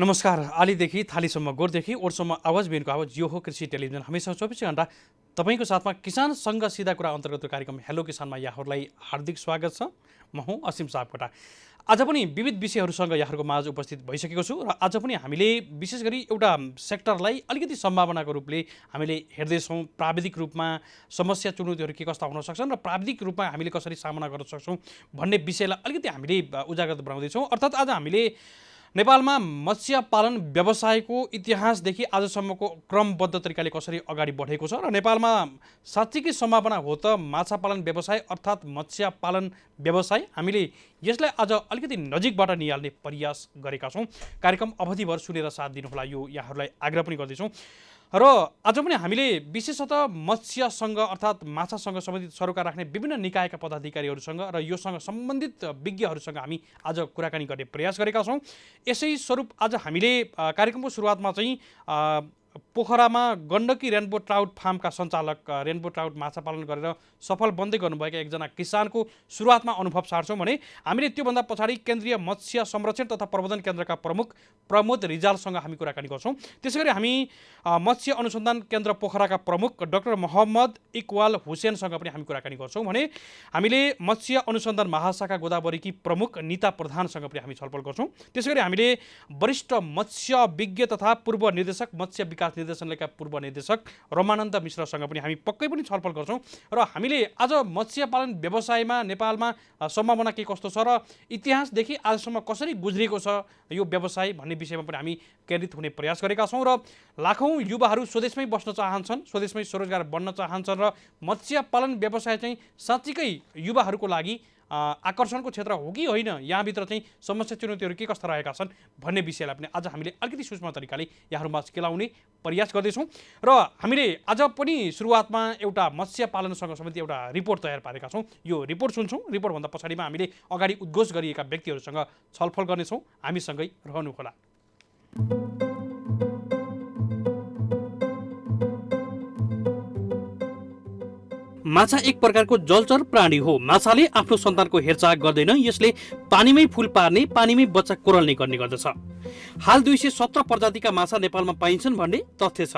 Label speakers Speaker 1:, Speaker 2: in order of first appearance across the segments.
Speaker 1: नमस्कार। आलीदेखि थालीसम्म, गोठदेखि ओठसम्म आवाज बिनको आवाज यो हो कृषि टेलिभिजन। हमेसा 24 घण्टा तपाईँको साथमा किसानसँग सिधा कुरा अन्तर्गत कार्यक्रम हेलो किसानमा यहाँहरूलाई हार्दिक स्वागत छ। म हुँ असीम सापकोटा। आज पनि विविध विषयहरूसँग यहाँहरूको माझ उपस्थित भइसकेको छु र आज पनि हामीले विशेष गरी एउटा सेक्टरलाई अलिकति सम्भावनाको रूपले हामीले हेर्दैछौँ। प्राविधिक रूपमा समस्या चुनौतीहरू के कस्ता हुन सक्छन् र प्राविधिक रूपमा हामीले कसरी सामना गर्न सक्छौँ भन्ने विषयलाई अलिकति हामीले उजागर बनाउँदैछौँ। अर्थात् आज हामीले नेपालमा मत्स्य पालन व्यवसायको इतिहासदेखि आजसम्मको क्रमबद्ध तरिकाले कसरी अगाडि बढेको छ र नेपालमा साँच्चीकै सम्भावना हो त माछा पालन व्यवसाय अर्थात् मत्स्य पालन व्यवसाय, हामीले यसलाई आज अलिकति नजिकबाट निहाल्ने प्रयास गरेका छौँ। कार्यक्रम अवधिभर सुनेर साथ दिनुहोला यो यहाँहरूलाई आग्रह पनि गर्दैछौँ। र आज पनि हामीले विशेषतः मत्स्यसँग अर्थात् माछासँग सम्बन्धित सरोकार राख्ने विभिन्न निकायका पदाधिकारीहरूसँग र योसँग सम्बन्धित विज्ञहरूसँग हामी आज कुराकानी गर्ने प्रयास गरेका छौँ। यसै स्वरूप आज हामीले कार्यक्रमको सुरुवातमा चाहिँ पोखरामा गण्डकी रेनबो ट्राउट फार्मका सञ्चालक, रेनबो ट्राउट माछा पालन गरेर सफल बन्दै गर्नुभएका एकजना किसानको सुरुवातमा अनुभव सार्छौँ भने हामीले त्योभन्दा पछाडि केन्द्रीय मत्स्य संरक्षण तथा प्रबन्धन केन्द्रका प्रमुख प्रमोद रिजालसँग हामी कुराकानी गर्छौँ। त्यसै गरी हामी मत्स्य अनुसन्धान केन्द्र पोखराका प्रमुख डाक्टर मोहम्मद इकबाल हुसेनसँग पनि हामी कुराकानी गर्छौँ भने हामीले मत्स्य अनुसन्धान महाशाखा गोदावरीकी प्रमुख निता प्रधानसँग पनि हामी छलफल गर्छौँ। त्यसै गरी हामीले वरिष्ठ मत्स्य विज्ञ तथा पूर्व निर्देशक मत्स्य विकास निर्देशनालयका पूर्व निर्देशक रमानन्द मिश्रसँग पनि हामी पक्कै पनि छलफल गर्छौँ र हामीले आज मत्स्य पालन व्यवसायमा नेपालमा सम्भावना के कस्तो छ र इतिहासदेखि आजसम्म कसरी गुज्रिएको छ यो व्यवसाय भन्ने विषयमा पनि हामी केन्द्रित हुने प्रयास गरेका छौँ। र लाखौँ युवाहरू स्वदेशमै बस्न चाहन्छन्, स्वदेशमै स्वरोजगार बन्न चाहन्छन् र मत्स्य पालन व्यवसाय चाहिँ साँच्चीकै युवाहरूको लागि आकर्षणको क्षेत्र हो कि होइन, यहाँभित्र चाहिँ समस्या चुनौतीहरू के कस्ता रहेका छन् भन्ने विषयलाई पनि आज हामीले अलिकति सूक्ष्म तरिकाले यहाँहरूमा केलाउने प्रयास गर्दैछौँ। र हामीले आज पनि सुरुवातमा एउटा मत्स्य पालनसँग सम्बन्धित एउटा रिपोर्ट तयार पारेका छौँ। यो रिपोर्ट सुन्छौँ। रिपोर्टभन्दा पछाडिमा हामीले अगाडि उद्घोष गरिएका व्यक्तिहरूसँग छलफल गर्नेछौँ। हामीसँगै रहनुहोला। माछा एक प्रकारको जलचर प्राणी हो। माछाले आफ्नो सन्तानको हेरचाह गर्दैन, यसले पानीमै फूल पार्ने, पानीमै बच्चा कोरल्ने गर्ने गर्दछ। हाल 217 प्रजातिका माछा नेपालमा पाइन्छन् भन्ने तथ्य छ।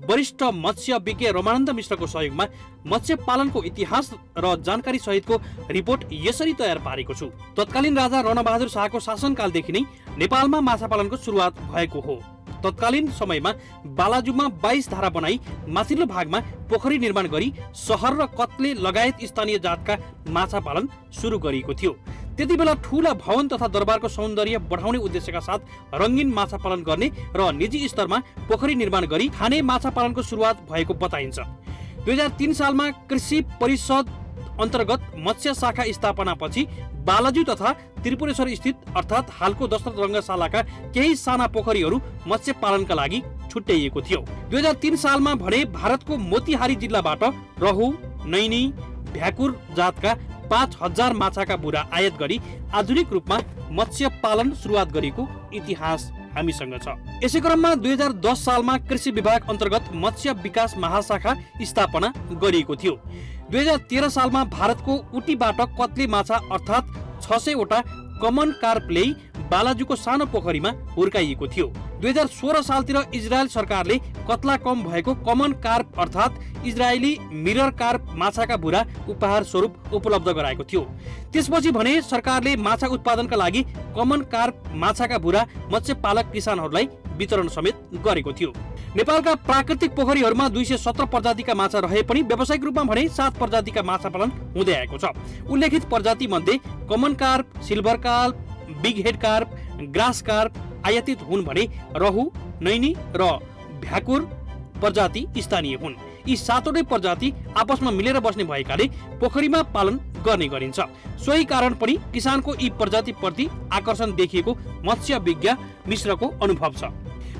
Speaker 1: वरिष्ठ मत्स्य विज्ञ रमानन्द मिश्रको सहयोगमा मत्स्य पालनको इतिहास र जानकारी सहितको रिपोर्ट यसरी तयार पारेको छु। तत्कालीन राजा रणबहादुर शाहको शासनकालदेखि नै नेपालमा माछा पालनको सुरुवात भएको हो। तत्कालीन समयमा बालाजुमा 22 धारा बनाई माथिल्लो भागमा पोखरी निर्माण गरी सहर र कत्ले लगायत स्थानीय जातका माछा पालन सुरु गरिएको थियो। त्यति बेला ठूला भवन तथा दरबारको सौन्दर्य बढाउने उद्देश्यका साथ रङ्गीन माछा पालन गर्ने र निजी स्तरमा पोखरी निर्माण गरी खाने माछा पालनको सुरुवात भएको बताइन्छ। 2003 सालमा कृषि परिषद अन्तर्गत मत्स्य शाखा स्थापनापछि बालाजु तथा त्रिपुरेश्वर स्थित अर्थात् हालको दशरथ रङ्गशालाका केही साना पोखरीहरू मत्स्य पालनका लागि छुट्याइएको थियो। 2003 सालमा भने भारतको मोतिहारी जिल्लाबाट रहु, नैनी, भ्याकुर जातका 5000 माछाका बुरा आयात गरी आधुनिक रूपमा मत्स्य पालन सुरुवात गरेको इतिहास हामीसँग छ। यसै क्रममा 2010 सालमा कृषि विभाग अन्तर्गत मत्स्य विकास महाशाखा स्थापना गरिएको थियो। 2013 सालमा भारतको उटीबाट कत्ले माछा अर्थात् 600 वटा कमन कार्प ल्याई बालाजुको सानो पोखरीमा हुर्काइएको थियो। 2016 सालतिर इजरायल सरकारले कत्ला कम भएको कमन कार्प अर्थात् इजरायली मिरर कार्प माछाका बुरा उपहार स्वरूप उपलब्ध गराएको थियो। त्यसपछि भने सरकारले माछा उत्पादनका लागि कमन कार्प माछाका बुरा मत्स्य पालक किसानहरूलाई वितरण समेत गरेको थियो। नेपालका प्राकृतिक पोखरीहरूमा 217 प्रजातिका माछा रहे पनि व्यावसायिक रूपमा भने 7 प्रजातिका माछा पालन हुँदै आएको छ। उल्लेखित प्रजाति मध्ये common carp, silver carp, big head carp, grass carp आयातित हुन् भने रहु, नैनी र भ्याकुर प्रजाति स्थानीय हुन्। यी 7वटै प्रजाति आपसमा मिलेर बस्ने भएकाले पोखरीमा पालन गर्ने गरिन्छ। सोही कारण पनि किसानको यी प्रजातिप्रति आकर्षण देखिएको मत्स्य विज्ञ मिश्रको अनुभव छ।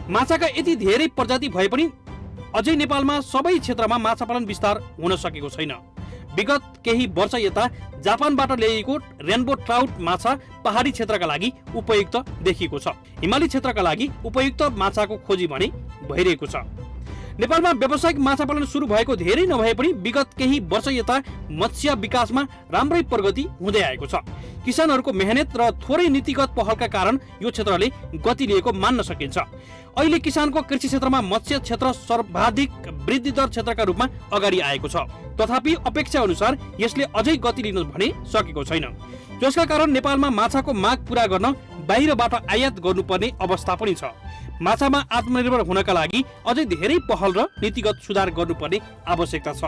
Speaker 1: माछाका यति धेरै प्रजाति भए पनि अझै नेपालमा सबै क्षेत्रमा माछा पालन विस्तार हुन सकेको छैन। विगत केही वर्ष यता जापानबाट ल्याइएको रेनबो ट्राउट माछा पहाडी क्षेत्रका लागि उपयुक्त देखिएको छ। हिमाली क्षेत्रका लागि उपयुक्त माछाको खोजी भने भइरहेको छ। नेपालमा व्यावसायिक माछा पालन सुरु भएको धेरै नभए पनि विगत केही वर्ष यता मत्स्य विकासमा राम्रै प्रगति हुँदै आएको छ। किसानहरूको मेहनत र थोरै नीतिगत पहलका कारण यो क्षेत्रले गति लिएको मान्न सकिन्छ। अहिले किसानको कृषि क्षेत्रमा मत्स्य क्षेत्र सर्वाधिक वृद्धि दर क्षेत्रका रूपमा अगाडि आएको छ। तथापि अपेक्षा अनुसार यसले अझै गति लिन भने सकेको छैन, जसका कारण नेपालमा माछाको माग पूरा गर्न बाहिरबाट आयात गर्नुपर्ने अवस्था पनि छ। माछामा आत्मनिर्भर हुनका लागि अझै धेरै पहल र नीतिगत सुधार गर्नुपर्ने आवश्यकता छ।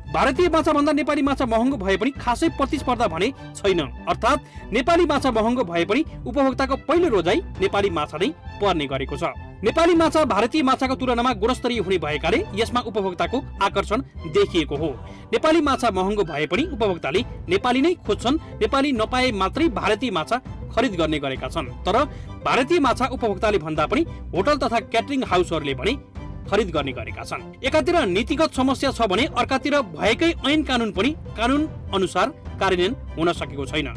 Speaker 1: भारतीय माछा भन्दा नेपाली माछा महँगो भए पनि खासै प्रतिस्पर्धा भने छैन। अर्थात् नेपाली माछा महँगो भए पनि उपभोक्ताको पहिलो रोजाइ नेपाली माछा नै पर्ने गरेको छ। नेपाली माछा भारतीय माछाको तुलनामा गुणस्तरीय हुने भएकाले यसमा उपभोक्ताको आकर्षण देखिएको हो। नेपाली माछा महँगो भए पनि उपभोक्ताले नेपाली नै खोज्छन्। नेपाली नपाए मात्रै भारतीय माछा खरिद गर्ने गरेका छन्। तर भारतीय माछा उपभोक्ताले भन्दा पनि होटल तथा क्याटरिङ हाउसहरूले भने खरिद गर्ने गरेका छन्। एकातिर नीतिगत समस्या छ भने अर्कातिर भएकै ऐन कानुन पनि कानुन अनुसार कार्यान्वयन हुन सकेको छैन।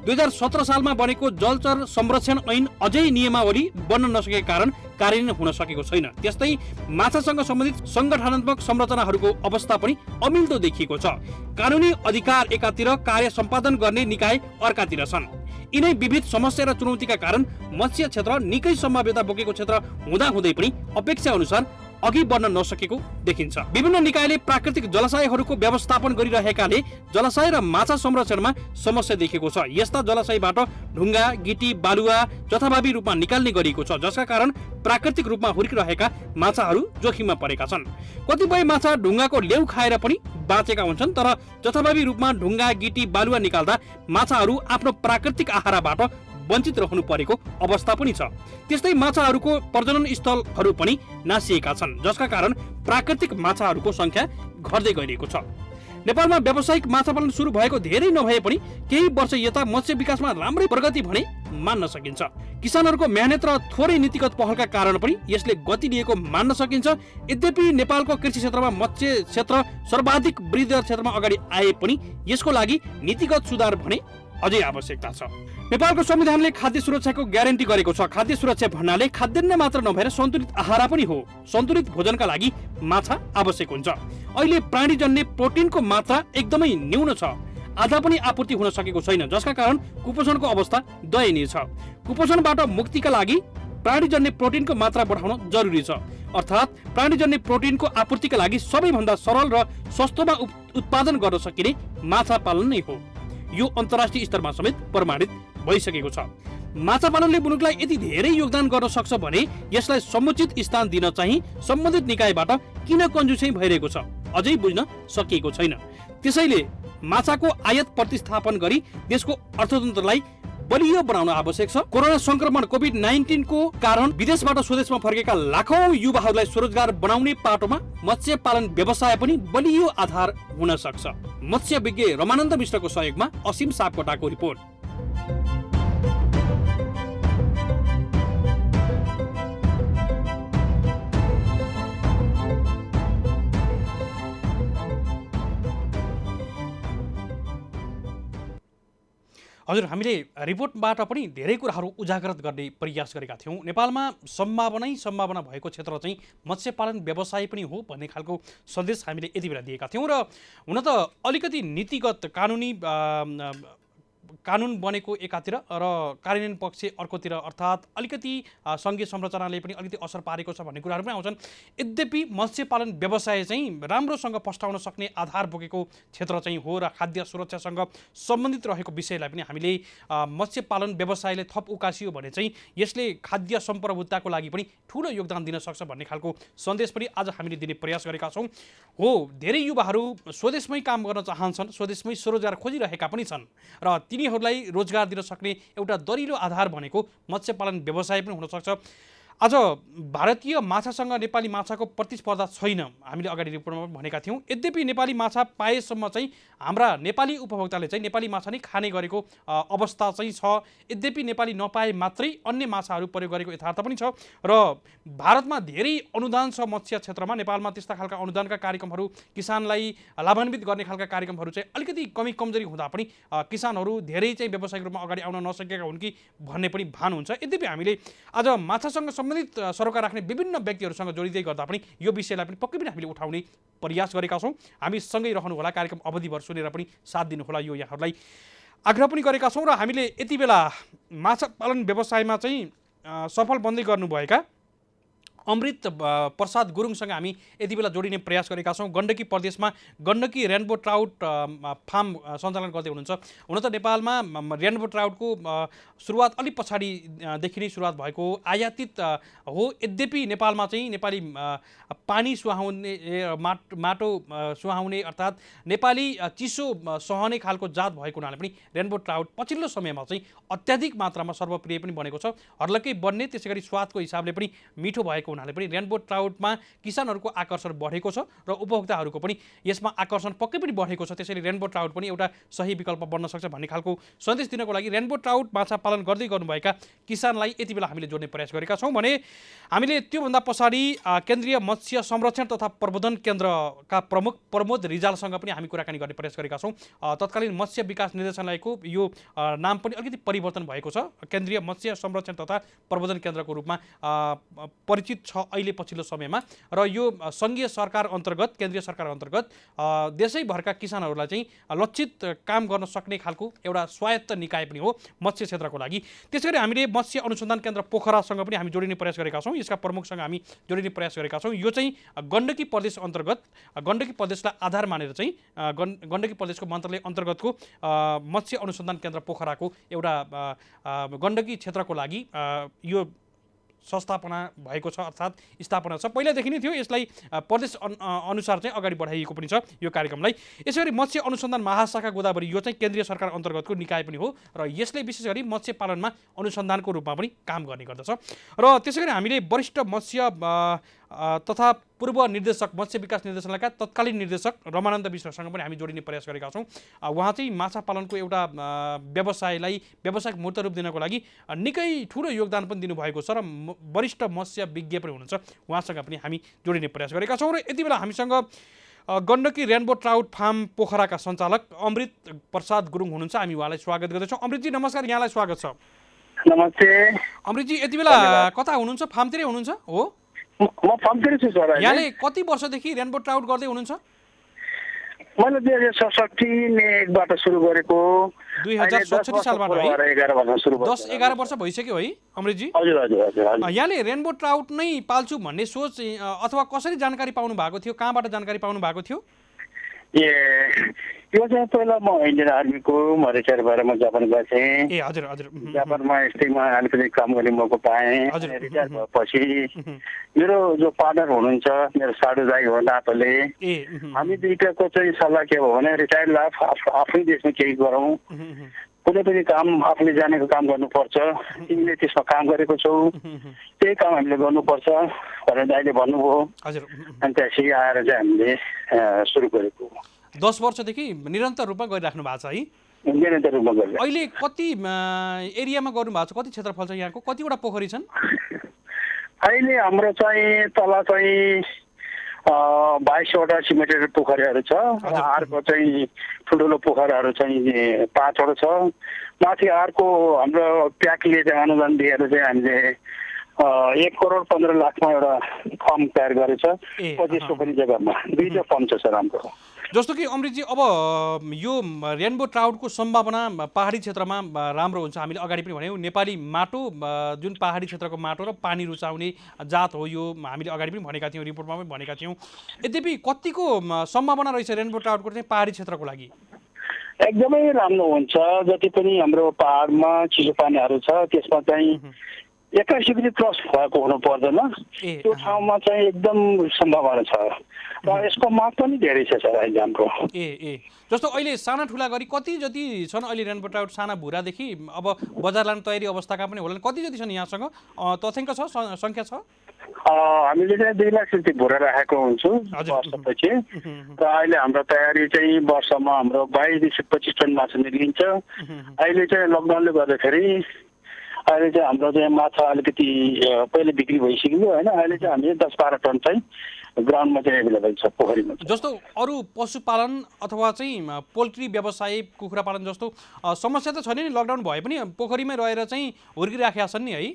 Speaker 1: 2017 सालमा बनेको जलचर संरक्षण ऐन अझै नियमावली बन्न नसकेका कारण कार्यान्वयन हुन सकेको छैन। त्यस्तै माछासँग सम्बन्धित संगठनात्मक संरचनाहरूको अवस्था पनि अमिल्दो देखिएको छ। कानुनी अधिकार एकातिर, कार्य सम्पादन गर्ने निकाय अर्कातिर छन्। यिनै विविध समस्या र चुनौतीका कारण मत्स्य क्षेत्र निकै सम्भाव्यता बोकेको क्षेत्र हुँदाहुँदै पनि अपेक्षा अनुसार अघि बढ्न नसकेको देखिन्छ। विभिन्न निकायले प्राकृतिक जलाशयहरूको व्यवस्थापन गरिरहेकाले जलाशय र माछा संरक्षणमा समस्या देखिएको छ। यस्ता जलाशयबाट ढुङ्गा, गिटी, बालुवा जथाभावी रूपमा निकाल्ने गरिएको छ, जसका कारण प्राकृतिक रूपमा हुर्किरहेका माछाहरू जोखिममा परेका छन्। कतिपय माछा ढुङ्गाको लेउ खाएर पनि बाँचेका हुन्छन्, तर जथाभावी रूपमा ढुङ्गा, गिटी, बालुवा निकाल्दा माछाहरू आफ्नो प्राकृतिक आहारबाट वञ्चित रहनु परेको अवस्था पनि छ। त्यस्तै माछाहरूको प्रजनन स्थलहरू पनि नासिएका छन्, जसका कारण प्राकृतिक माछाहरूको संख्या घट्दै गइरहेको छ। नेपालमा व्यावसायिक माछा पालन सुरु भएको धेरै नभए पनि केही वर्ष यता मत्स्य विकासमा राम्रै प्रगति भने मान्न सकिन्छ। किसानहरूको मेहनत र थोरै नीतिगत पहलका कारण पनि यसले गति लिएको मान्न सकिन्छ। यद्यपि नेपालको कृषि क्षेत्रमा मत्स्य क्षेत्र सर्वाधिक वृद्धि दर क्षेत्रमा अगाडि आए पनि यसको लागि नीतिगत सुधार भने अझै आवश्यकता छ। नेपालको संविधानले खाद्य सुरक्षाको ग्यारेन्टी गरेको छ। खाद्य सुरक्षा भन्नाले खाद्यान्न मात्र नभएर सन्तुलित आहार पनि हो। सन्तुलित भोजनका लागि माछा आवश्यक हुन्छ। अहिले प्राणीजन्य प्रोटिनको मात्रा एकदमै न्यून छ, आधा पनि आपूर्ति हुन सकेको छैन, जसका कारण कुपोषणको अवस्था दयनीय छ। कुपोषणबाट मुक्तिका लागि प्राणीजन्य प्रोटिनको मात्रा बढाउन जरुरी छ। अर्थात् प्राणीजन्य प्रोटिनको आपूर्तिका लागि सबैभन्दा सरल र सस्तोमा उत्पादन गर्न सकिने माछा पालन नै हो। यो अन्तर्राष्ट्रिय स्तरमा समेत प्रमाणित भइसकेको छ। माछा पालनले मुलुकलाई यति धेरै योगदान गर्न सक्छ भने यसलाई समुचित स्थान दिन चाहिँ सम्बन्धित निकायबाट किन कन्जुसै भइरहेको छ अझै बुझ्न सकिएको छैन। त्यसैले माछाको आयात प्रतिस्थापन गरी देशको अर्थतन्त्रलाई बलियो बनाउन आवश्यक छ। कोरोना संक्रमण कोभिड-19 को कारण विदेशबाट स्वदेशमा फर्केका लाखौं युवाहरूलाई स्वरोजगार बनाउने पाटोमा मत्स्य पालन व्यवसाय पनि बलियो आधार हुन सक्छ। मत्स्य विज्ञ रमानन्द मिश्रको सहयोगमा असीम सापकोटाको रिपोर्ट। हजुर, हामीले रिपोर्टबाट पनि धेरै कुराहरू उजागर गर्ने प्रयास गरेका थियौँ। नेपालमा सम्भावना भएको क्षेत्र चाहिँ मत्स्य पालन व्यवसाय पनि हो भन्ने खालको सन्देश हामीले यति बेला दिएका थियौँ। र हुन त अलिकति नीतिगत कानुन बनेको एकातिर र कार्यान्वयन पक्ष अर्कोतिर, अर्थात् अलिकति सङ्घीय संरचनाले पनि अलिकति असर पारेको छ भन्ने कुराहरू पनि आउँछन्। यद्यपि मत्स्य पालन व्यवसाय चाहिँ राम्रोसँग फस्टाउन सक्ने आधार बोकेको क्षेत्र चाहिँ हो र खाद्य सुरक्षासँग सम्बन्धित रहेको विषयलाई पनि हामीले मत्स्य पालन व्यवसायले थप उकासियो भने चाहिँ यसले खाद्य सम्प्रभुताको लागि पनि ठुलो योगदान दिन सक्छ भन्ने खालको सन्देश पनि आज हामीले दिने प्रयास गरेका छौँ। हो, धेरै युवाहरू स्वदेशमै काम गर्न चाहन्छन्, स्वदेशमै स्वरोजगार खोजिरहेका पनि छन् र तिनीहरूलाई रोजगार दिन सक्ने एउटा दरिलो आधार भनेको मत्स्य पालन व्यवसाय पनि हुन सक्छ। आज भारतीय माछासँग नेपाली माछाको प्रतिस्पर्धा छैन, हामीले अगाडि रिपोर्टमा भनेका थियौँ। यद्यपि नेपाली माछा पाएसम्म चाहिँ हाम्रा नेपाली उपभोक्ताले चाहिँ नेपाली माछा नै खाने गरेको अवस्था चाहिँ छ। यद्यपि नेपाली नपाए मात्रै अन्य माछाहरू प्रयोग गरेको यथार्थ पनि छ र भारतमा धेरै अनुदान छ मत्स्य क्षेत्रमा। नेपालमा त्यस्ता खालका अनुदानका कार्यक्रमहरू, किसानलाई लाभान्वित गर्ने खालका कार्यक्रमहरू चाहिँ अलिकति कमजोरी हुँदा पनि किसानहरू धेरै चाहिँ व्यावसायिक रूपमा अगाडि आउन नसकेका हुन् कि भन्ने पनि भान हुन्छ। यद्यपि हामीले आज माछासँग सम्बन्धित सरोकार राख्ने विभिन्न व्यक्तिहरूसँग जोडिँदै गर्दा पनि यो विषयलाई पनि पक्कै पनि हामीले उठाउने प्रयास गरेका छौँ। हामी सँगै रहनुहोला, कार्यक्रम अवधिभर सुनेर पनि साथ दिनुहोला, यो यहाँहरूलाई आग्रह पनि गरेका छौँ। र हामीले यति बेला माछा पालन व्यवसायमा चाहिँ सफल बन्दै गर्नुभएका अमृत प्रसाद गुरुङसँग हामी यति बेला जोडिने प्रयास गरेका छौँ। गण्डकी प्रदेशमा गण्डकी रेनबो ट्राउट फार्म सञ्चालन गर्दै हुनुहुन्छ। हुन त नेपालमा रेनबो ट्राउटको सुरुवात अलिक पछाडिदेखि नै सुरुवात भएको हो, आयातित हो। यद्यपि नेपालमा चाहिँ नेपाली पानी सुहाउने माटो सुहाउने अर्थात् नेपाली चिसो सहने खालको जात भएको हुनाले पनि रेनबो ट्राउट पछिल्लो समयमा चाहिँ अत्याधिक मात्रामा सर्वप्रिय पनि बनेको छ। हर्लकै बन्ने, त्यसै गरी स्वादको हिसाबले पनि मिठो भएको हुनाले पनि रेनबो ट्राउटमा किसानहरूको आकर्षण बढेको छ र उपभोक्ताहरूको पनि यसमा आकर्षण पक्कै पनि बढेको छ। त्यसैले रेनबो ट्राउट पनि एउटा सही विकल्प बन्न सक्छ भन्ने खालको सन्देश दिनको लागि रेनबो ट्राउट माछा पालन गर्दै गर्नुभएका किसानलाई यति बेला हामीले जोड्ने प्रयास गरेका छौँ भने हामीले त्योभन्दा पछाडि केन्द्रीय मत्स्य संरक्षण तथा प्रबन्धन केन्द्रका प्रमुख प्रमोद रिजालसँग पनि हामी कुराकानी गर्ने प्रयास गरेका छौँ। तत्कालीन मत्स्य विकास निर्देशालयको यो नाम पनि अलिकति परिवर्तन भएको छ, केन्द्रीय मत्स्य संरक्षण तथा प्रबन्धन केन्द्रको रूपमा परिचित छ अहिले पछिल्लो समयमा। र यो सङ्घीय सरकार अन्तर्गत, केन्द्रीय सरकार अन्तर्गत देशैभरका किसानहरूलाई चाहिँ लक्षित काम गर्न सक्ने खालको एउटा स्वायत्त निकाय पनि हो मत्स्य क्षेत्रको लागि। त्यसै गरी हामीले मत्स्य अनुसन्धान केन्द्र पोखरासँग पनि हामी जोडिने प्रयास गरेका छौँ। यसका प्रमुखसँग हामी जोडिने प्रयास गरेका छौँ। यो चाहिँ गण्डकी प्रदेश अन्तर्गत, गण्डकी प्रदेशलाई आधार मानेर चाहिँ गण्डकी प्रदेशको मन्त्रालय अन्तर्गतको मत्स्य अनुसन्धान केन्द्र पोखराको एउटा गण्डकी क्षेत्रको लागि यो संस्थापना भएको छ, अर्थात् स्थापना छ। पहिलादेखि नै थियो, यसलाई प्रदेश अनुसार चाहिँ अगाडि बढाइएको पनि छ यो कार्यक्रमलाई। यसै गरी मत्स्य अनुसन्धान महाशाखा गोदावरी यो चाहिँ केन्द्रीय सरकार अन्तर्गतको निकाय पनि हो र यसले विशेष गरी मत्स्य पालनमा अनुसन्धानको रूपमा पनि काम गर्ने गर्दछ। र त्यसै गरी हामीले वरिष्ठ मत्स्य तथा पूर्व निर्देशक, मत्स्य विकास निर्देशालयका तत्कालीन निर्देशक रमानन्द विश्वसँग पनि हामी जोडिने प्रयास गरेका छौँ। उहाँ चाहिँ माछा पालनको एउटा व्यवसायलाई व्यावसायिक मूर्त रूप दिनको लागि निकै ठुलो योगदान पनि दिनुभएको छ र वरिष्ठ मत्स्य विज्ञ पनि हुनुहुन्छ। उहाँसँग पनि हामी जोडिने प्रयास गरेका छौँ। र यति बेला हामीसँग गण्डकी रेनबो ट्राउट फार्म पोखराका सञ्चालक अमृत प्रसाद गुरुङ हुनुहुन्छ। हामी उहाँलाई स्वागत गर्दछौँ। अमृतजी नमस्कार, यहाँलाई स्वागत छ।
Speaker 2: नमस्ते
Speaker 1: अमृतजी, यति बेला कता हुनुहुन्छ? फार्मतिरै हुनुहुन्छ? हो,
Speaker 2: म फार्मतिरै छु सर।
Speaker 1: यहाँले कति वर्षदेखि रेनबो ट्राउट गर्दै हुनुहुन्छ?
Speaker 2: मैले 2067 मे 1बाट सुरु गरेको।
Speaker 1: 2067 सालबाट है?
Speaker 2: 11 वर्ष सुरु भयो।
Speaker 1: 10-11 वर्ष भइसक्यो है अमृतजी?
Speaker 2: हजुर हजुर हजुर।
Speaker 1: यहाँले रेनबो ट्राउट नै पाल्छु भन्ने सोच अथवा कसरी जानकारी पाउनु भएको थियो? कहाँबाट जानकारी पाउनु भएको थियो?
Speaker 2: यो चाहिँ पहिला म इन्डियन आर्मीको म रिटायर भएर म जापान गएको थिएँ।
Speaker 1: ए हजुर हजुर।
Speaker 2: जापानमा यस्तैमा अलिकति काम गर्ने मौका पाएँ। रिटायर भएपछि मेरो जो पार्टनर हुनुहुन्छ, मेरो साडु दाइ हो नाताले, हामी दुईटाको चाहिँ सल्लाह के हो भने रिटायर लाइफ आफ्नै देशमा केही गरौँ, कुनै पनि काम आफूले जानेको काम गर्नुपर्छ, तिमीले त्यसमा काम गरेको छौ, त्यही काम हामीले गर्नुपर्छ भनेर दाइले भन्नुभयो। अनि त्यसपछि आएर चाहिँ हामीले सुरु गरेको।
Speaker 1: 10 वर्षदेखि निरन्तर रूपमा गरिराख्नु भएको छ है?
Speaker 2: निरन्तर रूपमा गरिरहेको।
Speaker 1: अहिले कति एरियामा गर्नु भएको छ? कति क्षेत्रफल छ यहाँको? कतिवटा पोखरी छन्?
Speaker 2: अहिले हाम्रो चाहिँ तल चाहिँ 22वटा सिमेन्टेड पोखरीहरू छ। अर्को चाहिँ ठुल्ठुलो पोखरीहरू चाहिँ 5वटा छ। माथि अर्को हाम्रो प्याकले चाहिँ अनुदान दिएर चाहिँ हामीले 1,15,00,000 एउटा फर्म तयार गरेछ 25 पोखरी जग्गामा। 2टा फर्म छ सर हाम्रो।
Speaker 1: जस्तो कि अमृतजी, अब यो रेनबो ट्राउटको सम्भावना पहाडी क्षेत्रमा राम्रो हुन्छ। हामीले अगाडि पनि भन्यौँ, नेपाली माटो जुन पहाडी क्षेत्रको माटो र पानी रुचाउने जात हो यो, हामीले अगाडि पनि भनेका थियौँ, रिपोर्टमा पनि भनेका थियौँ। यद्यपि कतिको सम्भावना रहेछ रेनबो ट्राउटको चाहिँ पहाडी क्षेत्रको लागि?
Speaker 2: एकदमै राम्रो हुन्छ। जति पनि हाम्रो पहाडमा चिसो पानीहरू छ त्यसमा चाहिँ 21 डिग्री प्लस भएको हुनु पर्दैन, त्यो ठाउँमा चाहिँ एकदम सम्भावना छ र यसको माग पनि धेरै छ सर अहिले हाम्रो।
Speaker 1: जस्तो अहिले साना ठुला गरी कति जति छन् अहिले रेनबो ट्राउट? साना भुरादेखि अब बजार लाने तयारी अवस्थाका पनि होलान्, कति जति छन् यहाँसँग? तथ्याङ्क छ, सङ्ख्या छ?
Speaker 2: हामीले चाहिँ 2 लाख जति भुरा राखेको हुन्छु वर्षपछि। र अहिले हाम्रो तयारी चाहिँ वर्षमा हाम्रो 22-25 टन माछा निक्लिन्छ। अहिले चाहिँ लकडाउनले गर्दाखेरि अहिले चाहिँ हाम्रो चाहिँ माछा अलिकति पहिले बिक्री भइसक्यो होइन। अहिले चाहिँ हामी 10-12 टन चाहिँ ग्राउन्डमा चाहिँ एभाइलेबल छ पोखरीमा।
Speaker 1: जस्तो अरू पशुपालन अथवा चाहिँ पोल्ट्री व्यवसाय, कुखुरा पालन जस्तो समस्या त छैन नि? लकडाउन भए पनि पोखरीमै रहेर चाहिँ हुर्किराखेका छन् नि है?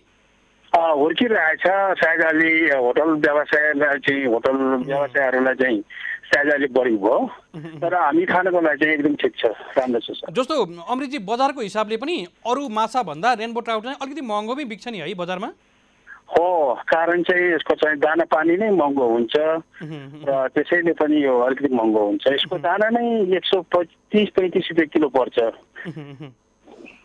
Speaker 2: हुर्किरहेछ। सायद अलि होटल व्यवसायहरूलाई चाहिँ सायद अलिक बढी भयो, तर हामी खानको लागि चाहिँ एकदम ठिक छ, राम्रो छ सर।
Speaker 1: जस्तो अमृतजी बजारको हिसाबले पनि अरू माछा भन्दा रेनबो ट्राउट चाहिँ अलिकति महँगोमै बिक्छ नि है बजारमा?
Speaker 2: हो, कारण चाहिँ यसको चाहिँ दाना पानी नै महँगो हुन्छ र त्यसैले पनि यो अलिकति महँगो हुन्छ। यसको दाना नै 135-35 रुपियाँ किलो पर्छ।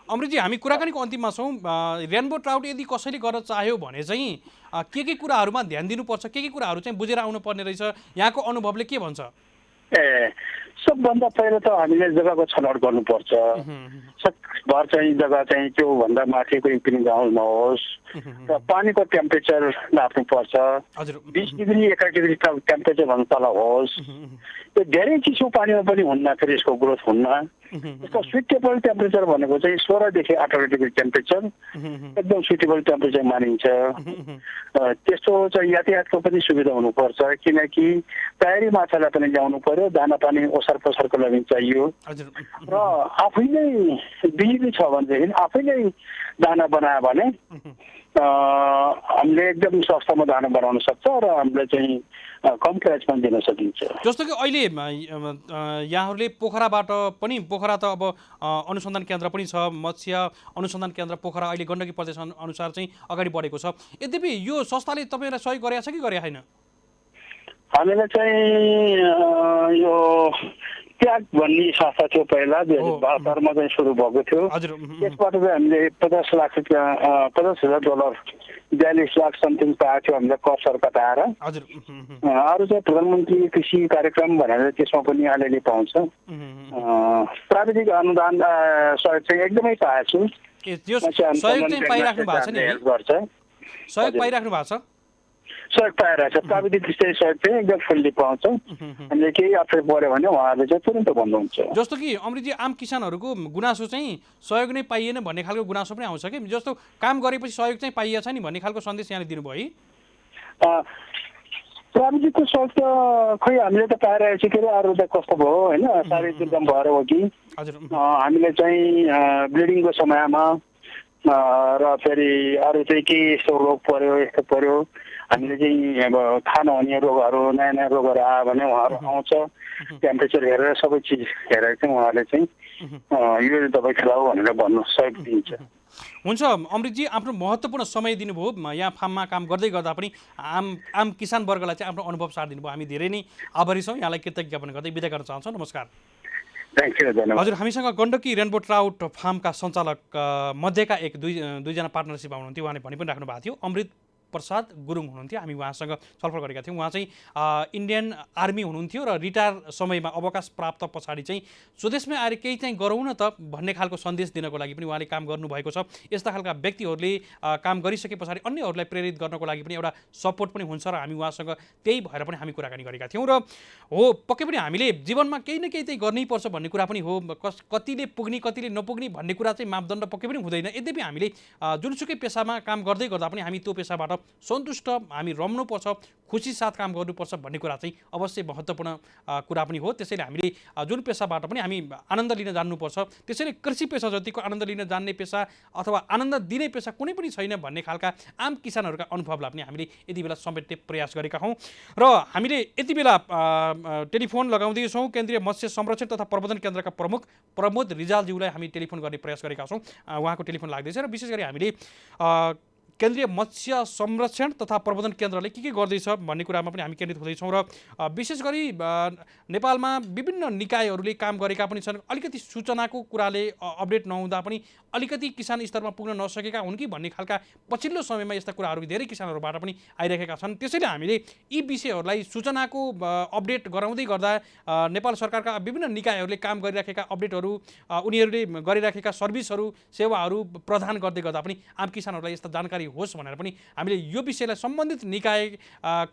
Speaker 1: अमृतजी, हामी कुराकानीको अन्तिममा छौँ। रेनबो ट्राउट यदि कसैले गर्न चाह्यो भने चाहिँ के कुराहरूमा ध्यान दिनुपर्छ, के कुराहरू चाहिँ बुझेर आउनुपर्ने रहेछ, यहाँको अनुभवले के भन्छ?
Speaker 2: सबभन्दा पहिला त हामीले जग्गाको छनौट गर्नुपर्छ। सकभर चाहिँ जग्गा चाहिँ त्योभन्दा माथि कुनै पनि गाउँ नहोस् र पानीको टेम्परेचर नाप्नुपर्छ। 20 डिग्री 21 डिग्री टेम्परेचर भन्दा तल होस्। त्यो धेरै चिसो पानीमा पनि हुन्न, फेरि यसको ग्रोथ हुन्न। यसको सुइटेबल टेम्परेचर भनेको चाहिँ 16 देखि 18 डिग्री टेम्परेचर एकदम सुइटेबल टेम्परेचर मानिन्छ। त्यस्तो चाहिँ यातायातको पनि सुविधा हुनुपर्छ, किनकि तयारी माछालाई पनि ल्याउनु पर्यो, दाना पानी ओसार पसारको लागि चाहियो। र आफैले बिजुली छ भनेदेखि आफैले दाना बनायो भने हामीले एकदम सस्तामा दाना बनाउन सक्छ र हामीले चाहिँ कम प्राइसमा दिन सकिन्छ।
Speaker 1: जस्तो कि अहिले यहाँहरूले पोखराबाट पनि, पोखरा त अब अनुसन्धान केन्द्र पनि छ, मत्स्य अनुसन्धान केन्द्र पोखरा अहिले गण्डकी प्रदेश अनुसार चाहिँ अगाडि बढेको छ। यद्यपि यो संस्थाले तपाईँलाई सहयोग गरेको छ कि गरेको छैन?
Speaker 2: हामीलाई चाहिँ यो ट्याग भन्ने संस्था थियो पहिला 2072 मा चाहिँ सुरु भएको थियो। त्यसबाट चाहिँ हामीले 50 लाख रुपियाँ $50,000 42 लाख समथिङ पाएको थियो हामीले कर सर कटाएर। अरू चाहिँ प्रधानमन्त्री कृषि कार्यक्रम भनेर त्यसमा पनि अलिअलि पाउँछ। प्राविधिक अनुदान सहयोग चाहिँ एकदमै पाएको छु।
Speaker 1: सहयोग चाहिँ पाइराख्नु भएको छ नि? सहयोग पाइराख्नु भएको छ?
Speaker 2: सहयोग पाइरहेको छ। प्राविधिक सहयोग चाहिँ एकदम फुल्ली पाउँछ। हामीले केही अप्ठ्यारो पऱ्यो भने उहाँहरूले चाहिँ तुरन्त भन्नुहुन्छ।
Speaker 1: जस्तो कि अमृतजी, आम किसानहरूको गुनासो चाहिँ सहयोग नै पाइएन भन्ने खालको गुनासो पनि आउँछ कि, जस्तो काम गरेपछि सहयोग चाहिँ पाइएछ नि भन्ने खालको सन्देश यहाँले दिनुभयो है?
Speaker 2: प्राविधिकको सहयोग त खै हामीले त पाइरहेको छु, के अरे अरू त कस्तो भयो होइन, साह्रै दुर्गम भएर हो कि। हामीले चाहिँ ब्लिडिङको समयमा र फेरि अरू चाहिँ के यस्तो रोग पर्यो यस्तो पर्यो, हामीले चाहिँ अब थाहा नहुने रोगहरू नयाँ नयाँ रोगहरू आयो भने उहाँहरू आउँछ, टेम्परेचर हेरेर सबै चिज हेरेर चाहिँ उहाँहरूले चाहिँ यो दबाई खुवाऊ भनेर भन्नु सहयोग दिन्छ।
Speaker 1: हुन्छ अमृतजी, आफ्नो महत्त्वपूर्ण समय दिनुभयो, यहाँ फार्ममा काम गर्दै गर्दा पनि आम किसान वर्गलाई चाहिँ आफ्नो अनुभव साथ दिनुभयो। हामी धेरै नै आभारी छौँ। यहाँलाई कृतज्ञ ज्ञापन गर्दै बिदा गर्न चाहन्छौँ। नमस्कार। हजुर, हामीसँग गण्डकी रेनबो ट्राउट फार्मका सञ्चालक मध्येका दुईजना पार्टनरसिप हुनुहुन्थ्यो। उहाँले भनि पनि राख्नु भएको थियो, अमृत प्रसाद गुरुङ हुनुहुन्थ्यो। हामी उहाँसँग छलफल गरेका थियौँ। उहाँ चाहिँ इन्डियन आर्मी हुनुहुन्थ्यो र रिटायर समयमा अवकाश प्राप्त पछाडि चाहिँ स्वदेशमै आएर केही चाहिँ गरौँ न त भन्ने खालको सन्देश दिनको लागि पनि उहाँले काम गर्नुभएको छ। यस्ता खालका व्यक्तिहरूले काम गरिसके पछाडि अन्यहरूलाई प्रेरित गर्नको लागि पनि एउटा सपोर्ट पनि हुन्छ र हामी उहाँसँग त्यही भएर पनि हामी कुराकानी गरेका थियौँ। र हो, पक्कै पनि हामीले जीवनमा केही न केही चाहिँ गर्नैपर्छ भन्ने कुरा पनि हो। कतिले पुग्ने कतिले नपुग्ने भन्ने कुरा चाहिँ मापदण्ड पक्कै पनि हुँदैन। यद्यपि हामीले जुनसुकै पेसामा काम गर्दै गर्दा पनि हामी त्यो पेसाबाट सन्तुष्ट, हामी रम्नुपर्छ, खुसी साथ काम गर्नुपर्छ भन्ने कुरा चाहिँ अवश्य महत्त्वपूर्ण कुरा पनि हो। त्यसैले हामीले जुन पेसाबाट पनि हामी आनन्द लिन जान्नुपर्छ। त्यसैले कृषि पेसा जतिको आनन्द लिन जान्ने पेसा अथवा आनन्द दिने पेसा कुनै पनि छैन भन्ने खालका आम किसानहरूका अनुभवलाई पनि हामीले यति बेला समेट्ने प्रयास गरेका हौँ। र हामीले यति बेला टेलिफोन लगाउँदैछौँ केन्द्रीय मत्स्य संरक्षण तथा प्रबन्धन केन्द्रका प्रमुख प्रमोद रिजालज्यूलाई हामी टेलिफोन गर्ने प्रयास गरेका छौँ। उहाँको टेलिफोन लाग्दैछ र विशेष गरी हामीले केन्द्रीय मत्स्य संरक्षण तथा प्रबन्धन केन्द्रले के गर्दैछ भन्ने कुरामा पनि हामी केन्द्रित हुँदैछौँ। र विशेष गरी नेपालमा विभिन्न निकायहरूले काम गरेका पनि छन्। अलिकति सूचनाको कुराले अपडेट नहुँदा पनि अलिकति किसान स्तरमा पुग्न नसकेका हुन् कि भन्ने खालका पछिल्लो समयमा यस्ता कुराहरू धेरै किसानहरूबाट पनि आइरहेका छन्। त्यसैले हामीले यी विषयहरूलाई सूचनाको अपडेट गराउँदै गर्दा नेपाल सरकारका विभिन्न निकायहरूले काम गरिराखेका अपडेटहरू, उनीहरूले गरिराखेका सर्भिसहरू, सेवाहरू प्रदान गर्दै गर्दा पनि आम किसानहरूलाई यस्ता जानकारी होस् भनेर पनि हामीले यो विषयलाई सम्बन्धित निकाय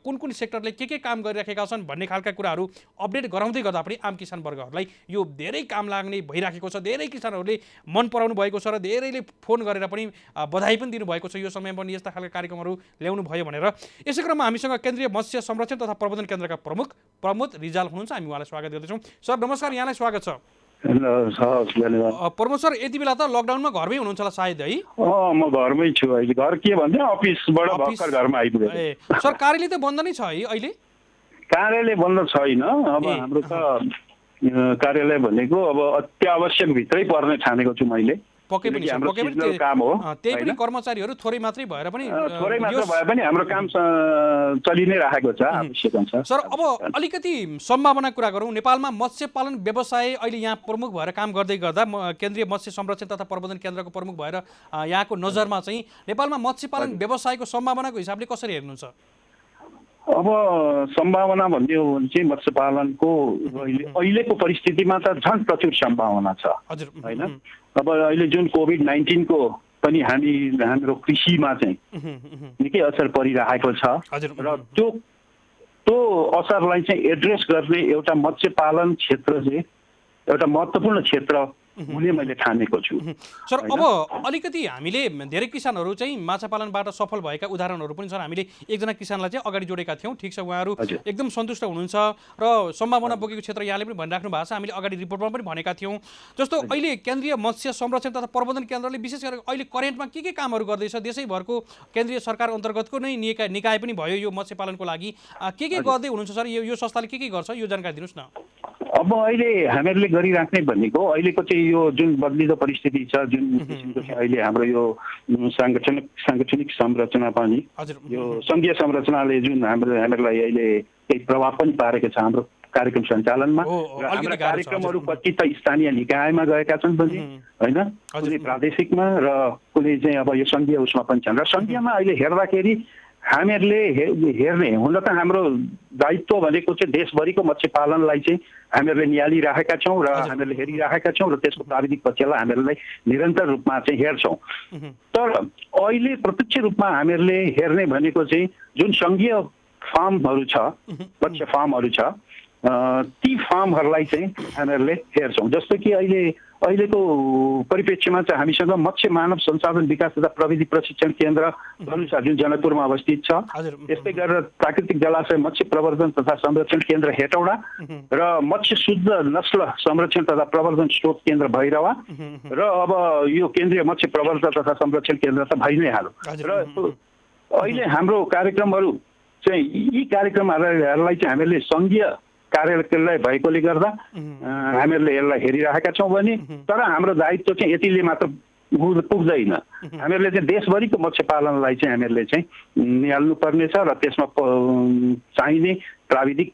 Speaker 1: कुन कुन सेक्टरले के काम गरिराखेका छन् भन्ने खालका कुराहरू अपडेट गराउँदै गर्दा पनि आम किसान वर्गहरूलाई यो धेरै काम लाग्ने भइराखेको छ। धेरै किसानहरूले मन पराउनु भएको छ र धेरैले फोन गरेर पनि बधाई पनि दिनुभएको छ, यो समयमा पनि यस्ता खालका कार्यक्रमहरू ल्याउनु भयो भनेर। यसै क्रममा हामीसँग केन्द्रीय मत्स्य संरक्षण तथा प्रबन्धन केन्द्रका प्रमुख प्रमोद रिजाल हुनुहुन्छ। हामी उहाँलाई स्वागत गर्दैछौँ। सर नमस्कार, यहाँलाई स्वागत छ।
Speaker 2: हस् धन्यवाद।
Speaker 1: प्रमोद सर यति बेला त लकडाउनमा घरमै हुनुहुन्छ होला सायद है?
Speaker 2: म घरमै छु अहिले। घर के भन्छ अफिसबाट भर्खर घरमा आइपुगेँ।
Speaker 1: ए सर कार्यालय त बन्द नै छ है अहिले?
Speaker 2: कार्यालय बन्द छैन। अब हाम्रो त कार्यालय भनेको अब अत्यावश्यक भित्रै पर्ने ठानेको छु मैले।
Speaker 1: पक्कै पनि
Speaker 2: काम हो।
Speaker 1: त्यही पनि कर्मचारीहरू थोरै मात्रै भएर पनि
Speaker 2: थोरै मात्र भए पनि हाम्रो काम चलि नै राखेको छ आवश्यक हुन्छ।
Speaker 1: सर अब अलिकति सम्भावना कुरा गरौँ। नेपालमा मत्स्य पालन व्यवसाय अहिले यहाँ प्रमुख भएर काम गर्दै गर्दा केन्द्रीय मत्स्य संरक्षण तथा प्रबन्धन केन्द्रको प्रमुख भएर यहाँको नजरमा चाहिँ नेपालमा मत्स्य पालन व्यवसायको सम्भावनाको हिसाबले कसरी हेर्नुहुन्छ?
Speaker 2: अब सम्भावना भन्ने हो भने चाहिँ मत्स्य पालनको अहिलेको परिस्थितिमा त झन् प्रचुर सम्भावना छ होइन। अब अहिले जुन कोभिड-19 को पनि हाम्रो कृषिमा चाहिँ निकै असर परिरहेको छ र त्यो असरलाई चाहिँ एड्रेस गर्ने एउटा मत्स्य पालन क्षेत्र चाहिँ एउटा महत्त्वपूर्ण क्षेत्र हुने मैले ठानेको छु।
Speaker 1: सर अब अलिकति हामीले धेरै किसानहरू चाहिँ माछा पालनबाट सफल भएका उदाहरणहरू पनि छन्। हामीले एकजना किसानलाई चाहिँ अगाडि जोडेका थियौँ। ठिक छ, उहाँहरू एकदम सन्तुष्ट हुनुहुन्छ र सम्भावना बोकेको क्षेत्र यहाँले पनि भनिराख्नु भएको छ। हामीले अगाडि रिपोर्टमा पनि भनेका थियौँ। जस्तो अहिले केन्द्रीय मत्स्य संरक्षण तथा प्रबन्धन केन्द्रले विशेष गरेर अहिले करेन्टमा के कामहरू गर्दैछ? देशैभरको केन्द्रीय सरकार अन्तर्गतको नै निकाय पनि भयो यो मत्स्य पालनको लागि। के गर्दै हुनुहुन्छ सर? यो संस्थाले के गर्छ यो जानकारी दिनुहोस् न।
Speaker 2: अब अहिले हामीहरूले गरिराख्ने भनेको अहिलेको चाहिँ यो जुन बदलिदो परिस्थिति छ, जुन किसिमको चाहिँ अहिले हाम्रो यो साङ्गठनिक संरचना पनि यो सङ्घीय संरचनाले जुन हामीहरूलाई अहिले केही प्रभाव पनि पारेको छ हाम्रो कार्यक्रम सञ्चालनमा। र हाम्रा कार्यक्रमहरू कति त स्थानीय निकायमा गएका छन् पनि होइन, कुनै प्रादेशिकमा र कुनै चाहिँ अब यो सङ्घीय उसमा पनि छन्। र सङ्घीयमा अहिले हेर्दाखेरि हामीहरूले हेर्ने हुन त हाम्रो दायित्व भनेको चाहिँ देशभरिको मत्स्य पालनलाई चाहिँ हामीहरूले निहालिराखेका छौँ र हामीहरूले हेरिराखेका छौँ र त्यसको प्राविधिक पक्षलाई हामीहरूलाई निरन्तर रूपमा चाहिँ हेर्छौँ। तर अहिले प्रत्यक्ष रूपमा हामीहरूले हेर्ने भनेको चाहिँ जुन सङ्घीय फार्महरू छ, मत्स्य फार्महरू छ, ती फार्महरूलाई चाहिँ हामीहरूले हेर्छौँ। जस्तो कि अहिलेको परिप्रेक्ष्यमा चाहिँ हामीसँग मत्स्य मानव संसाधन विकास तथा प्रविधि प्रशिक्षण केन्द्र धनुषा जुन जनकपुरमा अवस्थित छ, त्यस्तै गरेर प्राकृतिक जलाशय मत्स्य प्रवर्धन तथा संरक्षण केन्द्र हेटौडा र मत्स्य शुद्ध नस्ल संरक्षण तथा प्रवर्धन स्रोत केन्द्र भैरवा र अब यो केन्द्रीय मत्स्य प्रवर्धन तथा संरक्षण केन्द्र त भइ नै हाल्यो। र अहिले हाम्रो कार्यक्रमहरू चाहिँ यी कार्यक्रमहरूलाई चाहिँ हामीहरूले सङ्घीय कार्यालय भएकोले गर्दा हामीहरूले यसलाई हेरिरहेका छौँ भने तर हाम्रो दायित्व चाहिँ यतिले मात्र पुग्दैन। हामीहरूले चाहिँ देशभरिको मत्स्य पालनलाई चाहिँ हामीहरूले चाहिँ निहाल्नु पर्नेछ र त्यसमा चाहिने प्राविधिक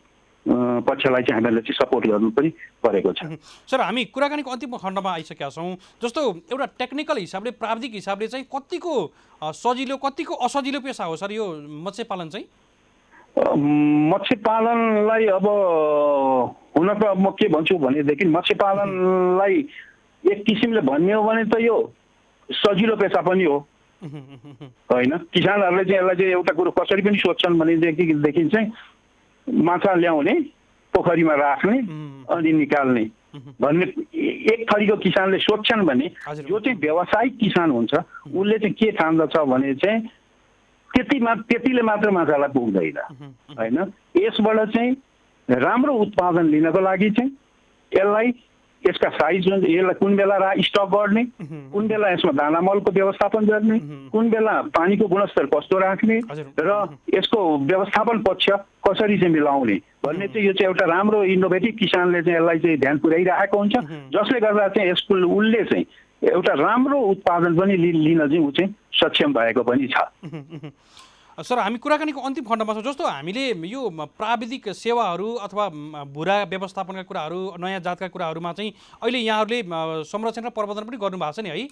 Speaker 2: पक्षलाई चाहिँ हामीहरूले चाहिँ सपोर्ट गर्नु पनि परेको छ।
Speaker 1: सर हामी कुराकानीको अन्तिम खण्डमा आइसकेका छौँ। जस्तो एउटा टेक्निकल हिसाबले प्राविधिक हिसाबले चाहिँ कतिको सजिलो कतिको असजिलो पेसा हो सर यो मत्स्य पालन चाहिँ?
Speaker 2: मत्स्य पालनलाई अब हुन त म के भन्छु भनेदेखि मत्स्य पालनलाई एक किसिमले भन्ने हो भने त यो सजिलो पेसा पनि हो होइन। किसानहरूले चाहिँ यसलाई चाहिँ एउटा कुरो कसरी पनि सोध्छन् भनेदेखि चाहिँ माछा ल्याउने, पोखरीमा राख्ने अनि निकाल्ने भन्ने एक थरीको किसानले सोध्छन् भने जो चाहिँ व्यावसायिक किसान हुन्छ उसले चाहिँ के ठान्दछ भने चाहिँ त्यतिले मात्र माछालाई पुग्दैन होइन। यसबाट चाहिँ राम्रो उत्पादन लिनको लागि चाहिँ यसलाई यसका साइज यसलाई कुन बेला स्टक गर्ने, कुन बेला यसमा दाना मलको व्यवस्थापन गर्ने, कुन बेला पानीको गुणस्तर कस्तो राख्ने र यसको व्यवस्थापन पक्ष कसरी चाहिँ मिलाउने भन्ने चाहिँ यो चाहिँ एउटा राम्रो इनोभेटिभ किसानले चाहिँ यसलाई चाहिँ ध्यान पुर्याइरहेको हुन्छ, जसले गर्दा चाहिँ यसको उसले चाहिँ एउटा राम्रो उत्पादन पनि लिन चाहिँ ऊ चाहिँ सक्षम भएको पनि छ।
Speaker 1: सर हामी कुराकानीको अन्तिम खण्डमा छौँ। जस्तो हामीले यो प्राविधिक सेवाहरू अथवा भूरा व्यवस्थापनका कुराहरू, नयाँ जातका कुराहरूमा चाहिँ अहिले यहाँहरूले संरक्षण र प्रबन्धन पनि गर्नुभएको छ नि है?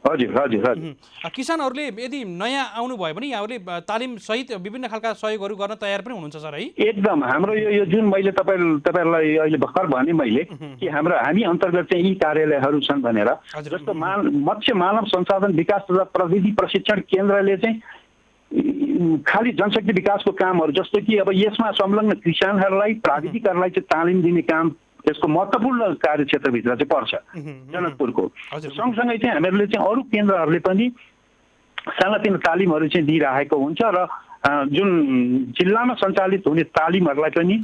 Speaker 2: हजुर हजुर हजुर।
Speaker 1: किसानहरूले यदि नयाँ आउनुभयो भने यहाँहरूले तालिम सहित विभिन्न खालका सहयोगहरू गर्न तयार पनि हुनुहुन्छ सर है?
Speaker 2: एकदम। हाम्रो यो जुन मैले तपाईँहरूलाई अहिले भर्खर भने मैले कि हामी अन्तर्गत चाहिँ यी कार्यालयहरू छन् भनेर, जस्तो मत्स्य मानव संसाधन विकास तथा प्रविधि प्रशिक्षण केन्द्रले चाहिँ खालि जनशक्ति विकासको कामहरू जस्तो कि अब यसमा संलग्न किसानहरूलाई प्राविधिकहरूलाई चाहिँ तालिम दिने काम यसको महत्त्वपूर्ण कार्यक्षेत्रभित्र चाहिँ पर्छ जनकपुरको। सँगसँगै चाहिँ हामीहरूले चाहिँ अरू केन्द्रहरूले पनि सानातिनो तालिमहरू चाहिँ दिइरहेको हुन्छ र जुन जिल्लामा सञ्चालित हुने तालिमहरूलाई पनि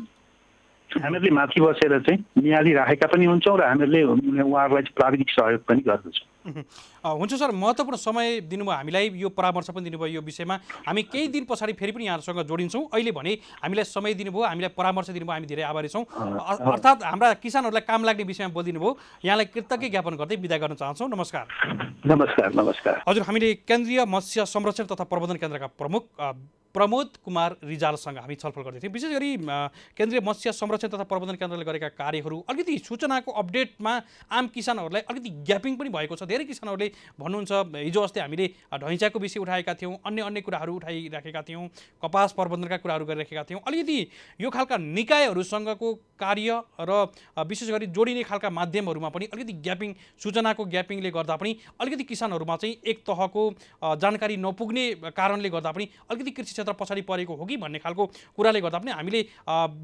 Speaker 3: हामीहरूले माथि बसेर चाहिँ नियालिराखेका पनि हुन्छौँ र हामीहरूले उहाँहरूलाई चाहिँ प्राविधिक सहयोग पनि गर्दछौँ।
Speaker 1: हुन्छ सर, महत्त्वपूर्ण समय दिनुभयो हामीलाई, यो परामर्श पनि दिनुभयो यो विषयमा। हामी केही दिन पछाडि फेरि पनि यहाँहरूसँग जोडिन्छौँ। अहिले भने हामीलाई समय दिनुभयो, हामीलाई परामर्श दिनुभयो, हामी धेरै आभारी छौँ। अर्थात् हाम्रा किसानहरूलाई काम लाग्ने विषयमा बोलिदिनु भयो। यहाँलाई कृतज्ञ ज्ञापन गर्दै बिदा गर्न चाहन्छौँ। नमस्कार।
Speaker 3: नमस्कार। नमस्कार।
Speaker 1: हजुर, हामीले केन्द्रीय मत्स्य संरक्षण तथा प्रबन्धन केन्द्रका प्रमुख प्रमोद कुमार रिजालसँग हामी छलफल गर्दै थियौँ। विशेष गरी केन्द्रीय मत्स्य संरक्षण तथा प्रबन्धन केन्द्रले गरेका कार्यहरू, अलिकति सूचनाको अपडेटमा आम किसानहरूलाई अलिकति ग्यापिङ पनि भएको छ। धेरै किसानहरूले भन्नुहुन्छ, हिजो अस्ति हामीले ढैँचाको विषय उठाएका थियौँ, अन्य अन्य कुराहरू उठाइराखेका थियौँ, कपास प्रबन्धनका कुराहरू गरिराखेका थियौँ। अलिकति यो खालका निकायहरूसँगको कार्य र विशेष गरी जोडिने खालका माध्यमहरूमा पनि अलिकति ग्यापिङ, सूचनाको ग्यापिङले गर्दा पनि अलिकति किसानहरूमा चाहिँ एक तहको जानकारी नपुग्ने कारणले गर्दा पनि अलिकति कृषि क्षेत्र पछाडि परेको हो कि भन्ने खालको कुराले गर्दा पनि हामीले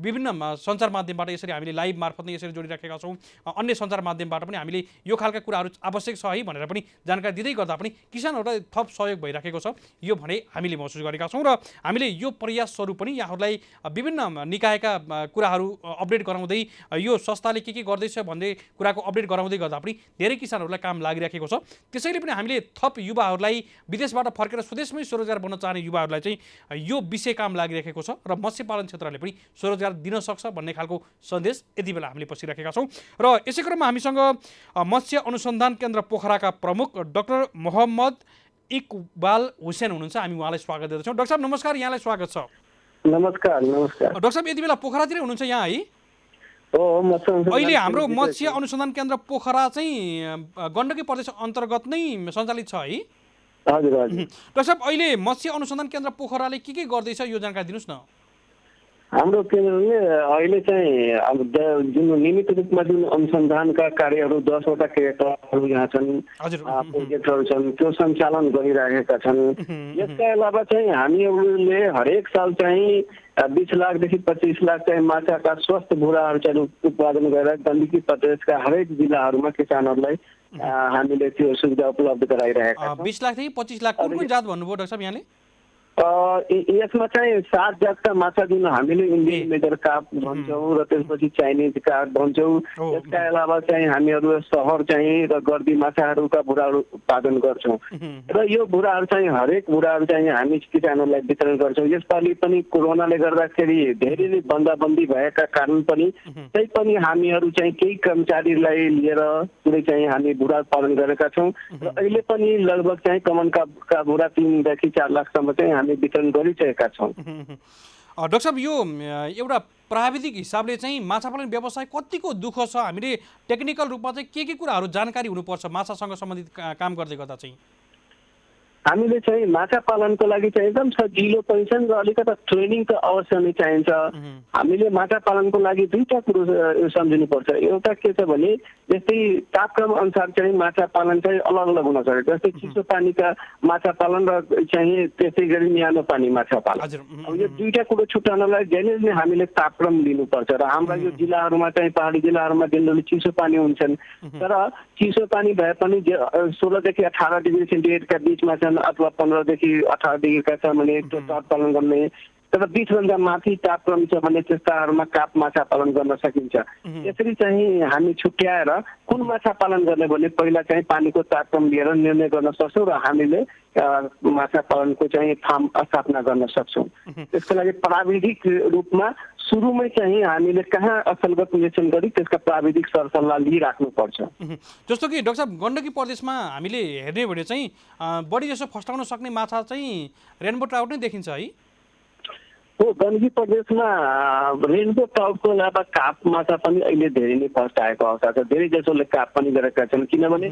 Speaker 1: विभिन्न सञ्चार माध्यमबाट यसरी हामीले लाइभ मार्फत नै यसरी जोडिराखेका छौँ। अन्य सञ्चार माध्यमबाट पनि हामीले यो खालका कुराहरू आवश्यक छ है भनेर पनि जानकारी दिँदै गर्दा पनि किसानहरूलाई थप सहयोग भइराखेको छ, यो भने हामीले महसुस गरेका छौँ। र हामीले यो प्रयास स्वरूप पनि यहाँहरूलाई विभिन्न निकायका कुराहरू अपडेट गराउँदै, यो संस्थाले के गर्दैछ भन्ने कुराको अपडेट गराउँदै गर्दा पनि धेरै किसानहरूलाई काम लागिराखेको छ। त्यसैले पनि हामीले थप युवाहरूलाई, विदेशबाट फर्केर स्वदेशमै स्वरोजगार बन्न चाहने युवाहरूलाई चाहिँ यो विषय काम लागिरहेको छ र मत्स्यपालन क्षेत्रले पनि स्वरोजगार दिन सक्छ भन्ने खालको सन्देश यति बेला हामीले पसिरहेका छौँ। र यसै क्रममा हामीसँग मत्स्य अनुसन्धान केन्द्र पोखराका प्रमुख डाक्टर मोहम्मद इकबाल हुसैन हुनुहुन्छ। हामी उहाँलाई स्वागत गर्दछौँ। डाक्टर साहब नमस्कार, यहाँलाई स्वागत छ।
Speaker 2: नमस्कार। नमस्कार
Speaker 1: डाक्टर साहब, यति बेला पोखरातिरै हुनुहुन्छ यहाँ है? अहिले हाम्रो मत्स्य अनुसन्धान केन्द्र पोखरा चाहिँ गण्डकी प्रदेश अन्तर्गत नै सञ्चालित छ है?
Speaker 2: हजुर हजुर।
Speaker 1: डाक्टर साहब, अहिले मत्स्य अनुसन्धान केन्द्र पोखराले के गर्दैछ यो जानकारी दिनुहोस् न।
Speaker 2: हाम्रो केन्द्रले अहिले चाहिँ अब जुन नियमित रूपमा जुन अनुसन्धानका कार्यहरू 10वटा क्रियाकलापहरू यहाँ छन्, प्रोजेक्टहरू छन्, त्यो सञ्चालन गरिरहेका छन्। यसका अलावा चाहिँ हामीहरूले हरेक साल चाहिँ 20 लाखदेखि 25 लाख चाहिँ माछाका स्वस्थ भुराहरू चाहिँ उत्पादन गरेर गण्डकी प्रदेशका हरेक जिल्लाहरूमा किसानहरूलाई हामीले त्यो सुविधा उपलब्ध गराइरहेका छौँ।
Speaker 1: 20 लाखदेखि 25 लाख कुन जात भन्नुभयो डाक्टर साहब यहाँले?
Speaker 2: यसमा चाहिँ 7 जातका माछा जुन हामीले इन्डियन मेजर कार्प भन्छौँ र त्यसपछि चाइनिज कार्प भन्छौँ। यसका अलावा चाहिँ हामीहरू सहर चाहिँ र गर्दी माछाहरूका भुराहरू उत्पादन गर्छौँ र यो भुराहरू चाहिँ हरेक भुराहरू चाहिँ हामी किसानहरूलाई वितरण गर्छौँ। यसपालि पनि कोरोनाले गर्दाखेरि धेरै नै बन्दाबन्दी भएका कारण पनि त्यही पनि हामीहरू चाहिँ केही कर्मचारीलाई लिएर पुरै चाहिँ हामी भुरा उत्पादन गरेका छौँ र अहिले पनि लगभग चाहिँ कमनका भुरा 3 देखि 4 लाखसम्म चाहिँ हामी वितरण गरिसकेका छौँ।
Speaker 1: डाक्टर साहब, यो एउटा प्राविधिक हिसाबले चाहिँ माछा पालन व्यवसाय कतिको दुःख छ? हामीले टेक्निकल रूपमा चाहिँ के कुराहरू जानकारी हुनुपर्छ माछासँग सम्बन्धित काम गर्दै गर्दा चाहिँ?
Speaker 2: हामीले चाहिँ माछा पालनको लागि चाहिँ एकदम सजिलो पनि छन् र अलिकता ट्रेनिङको अवश्य नै चाहिन्छ। हामीले माछा पालनको लागि दुईटा कुरो सम्झिनुपर्छ। एउटा के छ भने जस्तै तापक्रम अनुसार चाहिँ माछा पालन चाहिँ अलग अलग हुन सक्छ। जस्तै चिसो पानीका माछा पालन र चाहिँ त्यसै गरी न्यानो पानी माछा पालन, अब यो दुईटा कुरो छुट्याउनलाई जेनरली नै हामीले तापक्रम लिनुपर्छ। र हाम्रा यो जिल्लाहरूमा चाहिँ पहाडी जिल्लाहरूमा जेनरली चिसो पानी हुन्छन्, तर चिसो पानी भए पनि 16 देखि 18 डिग्री सेन्टिग्रेडका बिचमा छन् अथवा 15 देखि 18 डिग्रीका छ भने त्यो ताप पालन गर्ने, तर 20 भन्दा माथि तापक्रम छ भने त्यस्ताहरूमा काप माछा पालन गर्न सकिन्छ। यसरी चाहिँ हामी छुट्याएर कुन माछा पालन गर्ने भने पहिला चाहिँ पानीको तापक्रम लिएर निर्णय गर्न सक्छौँ र हामीले माछा पालनको चाहिँ फार्म स्थापना गर्न सक्छौँ। त्यसको लागि प्राविधिक रूपमा सुरुमै चाहिँ हामीले कहाँ असलगत निरीक्षण गरी त्यसका प्राविधिक सरसल्लाह लिइराख्नुपर्छ।
Speaker 1: जस्तो कि डाक्टर साहब, गण्डकी प्रदेशमा हामीले हेर्ने भने चाहिँ बढी जसो फस्टाउन सक्ने माछा चाहिँ रेनबो ट्राउट नै देखिन्छ है?
Speaker 2: हो, गण्डकी प्रदेशमा रेनबो ट्राउटको अलावा काप माछा पनि अहिले धेरै नै फस्टाएको अवस्था छ। धेरै जसोले काप पनि गरेका छन्, किनभने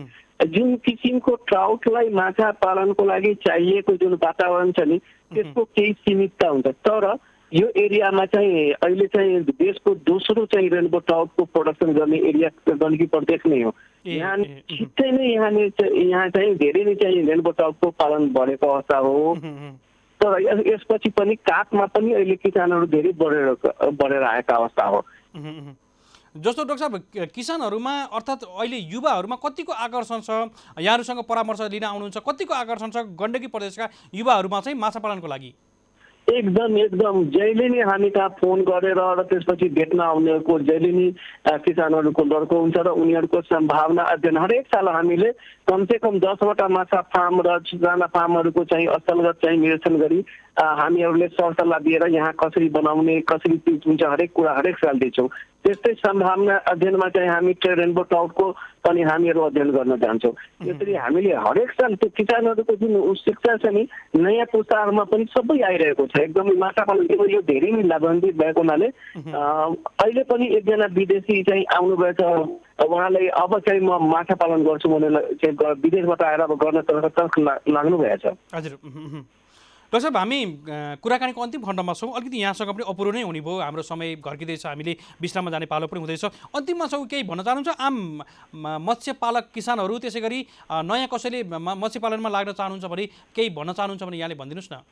Speaker 2: जुन किसिमको ट्राउटलाई माछा पालनको लागि चाहिएको जुन वातावरण छ नि त्यसको केही सीमितता हुन्छ। तर यो एरियामा चाहिँ अहिले चाहिँ देशको दोस्रो चाहिँ रेनबो ट्राउटको प्रोडक्सन गर्ने एरिया गण्डकी प्रदेश नै हो। यहाँ छिट्टै नै यहाँ चाहिँ धेरै नै चाहिँ रेनबो ट्राउटको पालन बढेको अवस्था हो। तर यसपछि पनि कापमा पनि अहिले किसानहरू धेरै बढेर आएका अवस्था हो।
Speaker 1: जस्तो डाक्टर साहब, किसानहरूमा अर्थात् अहिले युवाहरूमा कतिको आकर्षण छ? यहाँहरूसँग परामर्श लिन आउनुहुन्छ, कतिको आकर्षण छ गण्डकी प्रदेशका युवाहरूमा चाहिँ माछा पालनको लागि?
Speaker 4: एकदम एकदम जहिले नि हामी कहाँ फोन गरेर र त्यसपछि भेट्न आउनेहरूको जहिले नि किसानहरूको लड्को हुन्छ र उनीहरूको सम्भावना अध्ययन हरेक साल हामीले कमसेकम 10वटा माछा फार्म र चाना फार्महरूको चाहिँ अस्थलगत चाहिँ निरीक्षण गरी हामीहरूले सरसल्लाह दिएर यहाँ कसरी बनाउने कसरी पिच हुन्छ हरेक कुरा हरेक साल दिन्छौँ। त्यस्तै सम्भावना अध्ययनमा चाहिँ हामी रेनबो ट्राउटको पनि हामीहरू अध्ययन गर्न जान्छौँ। यसरी हामीले हरेक साल त्यो किसानहरूको जुन शिक्षा छ नि नयाँ पुस्ताहरूमा पनि सबै आइरहेको छ। एकदमै माछा पालन यो धेरै नै लाभान्वित भएको हुनाले अहिले पनि एकजना विदेशी चाहिँ आउनुभएछ, उहाँलाई अब चाहिँ म माछा पालन गर्छु भनेर चाहिँ विदेशबाट आएर अब गर्न तर्फ लाग्नु भएछ।
Speaker 1: हजुर डाक्टर साहब, हामी कुराकानीको अन्तिम खण्डमा छौँ। अलिकति यहाँसँग पनि अपुरो नै हुने भयो, हाम्रो समय घर्किँदैछ, हामीले विश्राममा जाने पालो पनि हुँदैछ। अन्तिममा छौँ, केही भन्न चाहनुहुन्छ आम मत्स्य पालक किसानहरू, त्यसै गरी नयाँ कसैले मत्स्य पालनमा लाग्न चाहनुहुन्छ भने केही भन्न चाहनुहुन्छ भने यहाँले भनिदिनुहोस् न।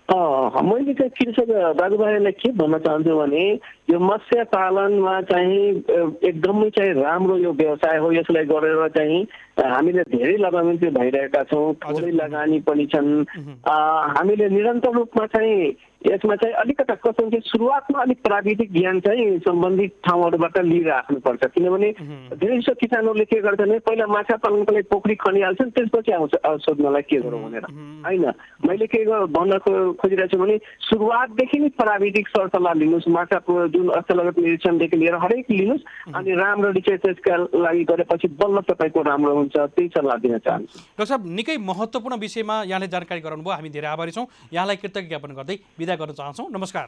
Speaker 4: मैले चाहिँ कृषक दाजुभाइलाई के भन्न चाहन्छु भने यो मत्स्य पालनमा चाहिँ एकदमै चाहिँ राम्रो यो व्यवसाय हो। यसलाई गरेर चाहिँ हामीले धेरै लाभान्वित भइरहेका छौँ। थोरै लगानी पनि छन्। हामीले निरन्तर रूपमा चाहिँ यसमा चाहिँ अलिकता कसम चाहिँ सुरुवातमा अलिक प्राविधिक ज्ञान चाहिँ सम्बन्धित ठाउँहरूबाट लिइराख्नुपर्छ। किनभने धेरै जसो किसानहरूले के गर्छन् भने पहिला माछा पालनको लागि पोखरी खनिहाल्छन्, त्यसपछि आउँछ सोध्नलाई के गरौँ भनेर होइन। मैले के भन्न खोजिरहेको छु भने सुरुवातदेखि नै प्राविधिक सरसल्लाह लिनुहोस्। माछाको जुन अस्थलगत निरीक्षणदेखि लिएर हरेक लिनुहोस् अनि राम्ररी चाहिँ त्यसका लागि गरेपछि बल्ल तपाईँको राम्रो हुन्छ, त्यही सल्लाह दिन चाहन्छु।
Speaker 1: डाक्टर साहब, निकै महत्त्वपूर्ण विषयमा यहाँले जानकारी गराउनु भयो, हामी धेरै आभारी छौँ। यहाँलाई कृतज्ञ ज्ञापन गर्दै बिदा गर्न चाहन्छौँ। नमस्कार।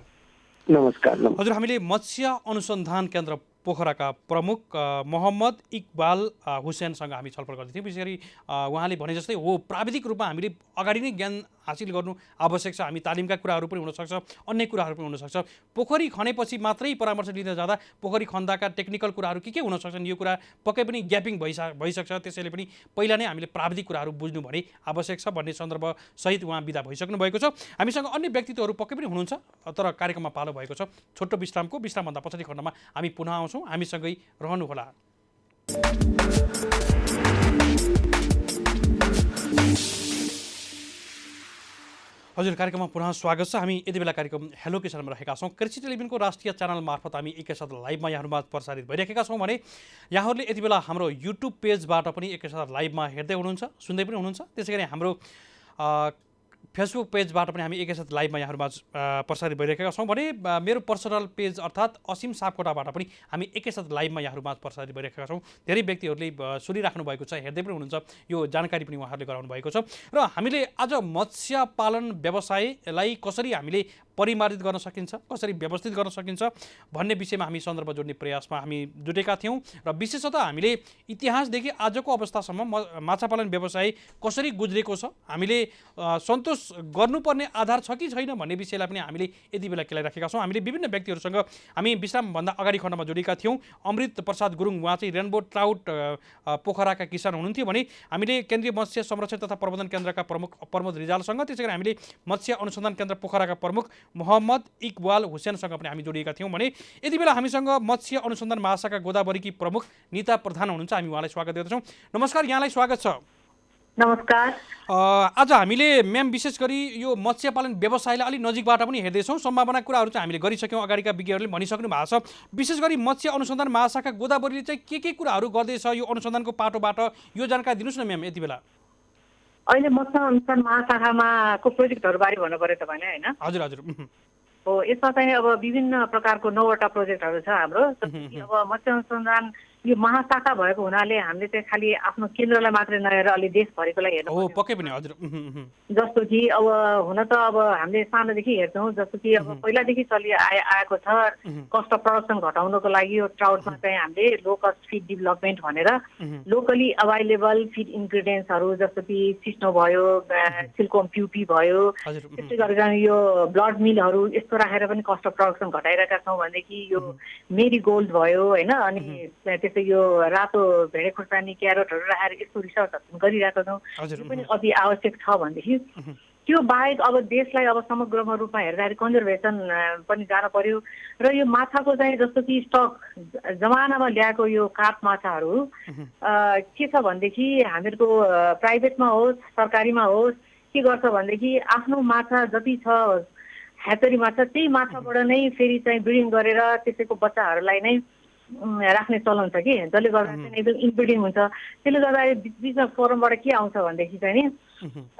Speaker 4: नमस्कार।
Speaker 1: हजुर, हामीले मत्स्य अनुसन्धान केन्द्र पोखराका प्रमुख मोहम्मद इकबाल हुसैनसँग हामी छलफल गर्दै थियौँ। विशेष गरी उहाँले भने जस्तै हो, प्राविधिक रूपमा हामीले अगाडि नै ज्ञान हासिल गर्नु आवश्यक छ। हामी तालिमका कुराहरू पनि हुनसक्छ, अन्य कुराहरू पनि हुनसक्छ। पोखरी खनेपछि मात्रै परामर्श लिँदा जाँदा पोखरी खन्दाका टेक्निकल कुराहरू के हुनसक्छन्, यो कुरा पक्कै पनि ग्यापिङ भइसक्छ। त्यसैले पनि पहिला नै हामीले प्राविधिक कुराहरू बुझ्नु भने आवश्यक छ भन्ने सन्दर्भसहित उहाँ बिदा भइसक्नु भएको छ। हामीसँग अन्य व्यक्तित्वहरू पक्कै पनि हुनुहुन्छ, तर कार्यक्रममा पालो भएको छ छोटो विश्रामभन्दा पछाडि खण्डमा हामी पुनः आउँछौँ। हामीसँगै रहनुहोला। हजुर, कार्यक्रममा पुनः स्वागत छ। हामी यति बेला कार्यक्रम हेलो किसानमा रहेका छौँ। कृषि टेलिभिजनको राष्ट्रिय च्यानल मार्फत हामी एकैसाथ लाइभमा यहाँहरूमा प्रसारित भइरहेका छौँ भने यहाँहरूले यति बेला हाम्रो युट्युब पेजबाट पनि एकैसाथ लाइभमा हेर्दै हुनुहुन्छ, सुन्दै पनि हुनुहुन्छ। त्यसै गरी हाम्रो फेसबुक पेजबाट पनि हामी एकैसाथ लाइभमा यहाँहरूमा प्रसारित भइरहेका छौँ भने मेरो पर्सनल पेज अर्थात् असीम सापकोटाबाट पनि हामी एकैसाथ लाइभमा यहाँहरूमा प्रसारित भइरहेका छौँ। धेरै व्यक्तिहरूले सुनिराख्नु भएको छ, हेर्दै पनि हुनुहुन्छ, यो जानकारी पनि उहाँहरूले गराउनु भएको छ। र हामीले आज मत्स्य पालन व्यवसायलाई कसरी हामीले परिमार्जित गर्न सकिन्छ, कसरी व्यवस्थित गर्न सकिन्छ भन्ने विषयमा हामी सन्दर्भ जोड्ने प्रयासमा हामी जुटेका थियौँ। र विशेषतः हामीले इतिहासदेखि आजको अवस्थासम्म माछा पालन व्यवसाय कसरी गुज्रेको छ, हामीले सन्तोष गर्नुपर्ने आधार छ कि छैन भन्ने विषयलाई पनि हामीले यति बेला खेलाइराखेका छौँ। हामीले विभिन्न व्यक्तिहरूसँग हामी विश्रामभन्दा अगाडि खण्डमा जोडेका थियौँ। अमृत प्रसाद गुरुङ, उहाँ चाहिँ रेनबो ट्राउट पोखराका किसान हुनुहुन्थ्यो भने हामीले केन्द्रीय मत्स्य संरक्षण तथा प्रबन्धन केन्द्रका प्रमुख प्रमोद रिजालसँग, त्यसै गरी हामीले मत्स्य अनुसन्धान केन्द्र पोखराका प्रमुख मोहम्मद इकबाल हुसैनसँग पनि हामी जोडिएका थियौँ भने यति बेला हामीसँग मत्स्य अनुसन्धान महाशाखा गोदावरीकी प्रमुख निता प्रधान हुनुहुन्छ। हामी उहाँलाई स्वागत गर्दछौँ। नमस्कार, यहाँलाई स्वागत छ।
Speaker 5: नमस्कार।
Speaker 1: आज हामीले म्याम विशेष गरी यो मत्स्य पालन व्यवसायलाई अलिक नजिकबाट पनि हेर्दैछौँ। सम्भावना कुराहरू चाहिँ हामीले गरिसक्यौँ, अगाडिका विज्ञहरूले भनिसक्नु भएको छ। विशेष गरी मत्स्य अनुसन्धान महाशाखा गोदावरीले चाहिँ के कुराहरू गर्दैछ यो अनुसन्धानको पाटोबाट, यो जानकारी दिनुहोस् न म्याम यति बेला।
Speaker 5: अहिले मत्स्य अनुसन्धान महाशाखामाको प्रोजेक्टहरूबारे भन्नु पऱ्यो तपाईँले होइन?
Speaker 1: हजुर हजुर।
Speaker 5: हो, यसमा चाहिँ अब विभिन्न प्रकारको 9वटा प्रोजेक्टहरू छ हाम्रो। अब मत्स्य अनुसन्धान यो महाशाखा भएको हुनाले हामीले चाहिँ खालि आफ्नो केन्द्रलाई मात्रै नहेरेर अलि देशभरिकोलाई हेर्नु
Speaker 1: हो, पक्कै पनि। हजुर।
Speaker 5: जस्तो कि अब हुन त अब हामीले सानोदेखि हेर्छौँ, जस्तो कि अब पहिलादेखि आएको छ कस्ट अफ प्रडक्सन घटाउनको लागि यो ट्राउटमा चाहिँ हामीले लो कस्ट फिड डेभलपमेन्ट भनेर लोकली अभाइलेबल फिड इन्ग्रिडियन्ट्सहरू जस्तो कि सिस्नो भयो, सिल्कोम प्युपी भयो, त्यस्तै गरेर यो ब्लड मिलहरू यस्तो राखेर पनि कस्ट अफ प्रडक्सन घटाइरहेका छौँ। भनेदेखि यो मेरी गोल्ड भयो होइन, अनि त्यस्तै यो रातो भेडे खुर्सानी क्यारोटहरू राखेर यस्तो रिसर्चहरू गरिरहेका छौँ। यो पनि अति आवश्यक छ भनेदेखि त्यो बाहेक अब देशलाई अब समग्रमा रूपमा हेर्दाखेरि कन्जर्भेसन पनि जानु पर्यो र यो माछाको चाहिँ जस्तो कि स्टक जमानामा ल्याएको यो काठ माछाहरू के छ भनेदेखि हामीहरूको प्राइभेटमा होस् सरकारीमा होस् के गर्छ भनेदेखि आफ्नो माछा जति छ ह्याचरी माछा त्यही माछाबाट नै फेरि चाहिँ ब्रिडिङ गरेर त्यसैको बच्चाहरूलाई नै राख्ने चलन छ कि, जसले गर्दा चाहिँ एकदम इनब्रिडिङ हुन्छ। त्यसले गर्दा बिचमा फोरमबाट के आउँछ भनेदेखि चाहिँ नि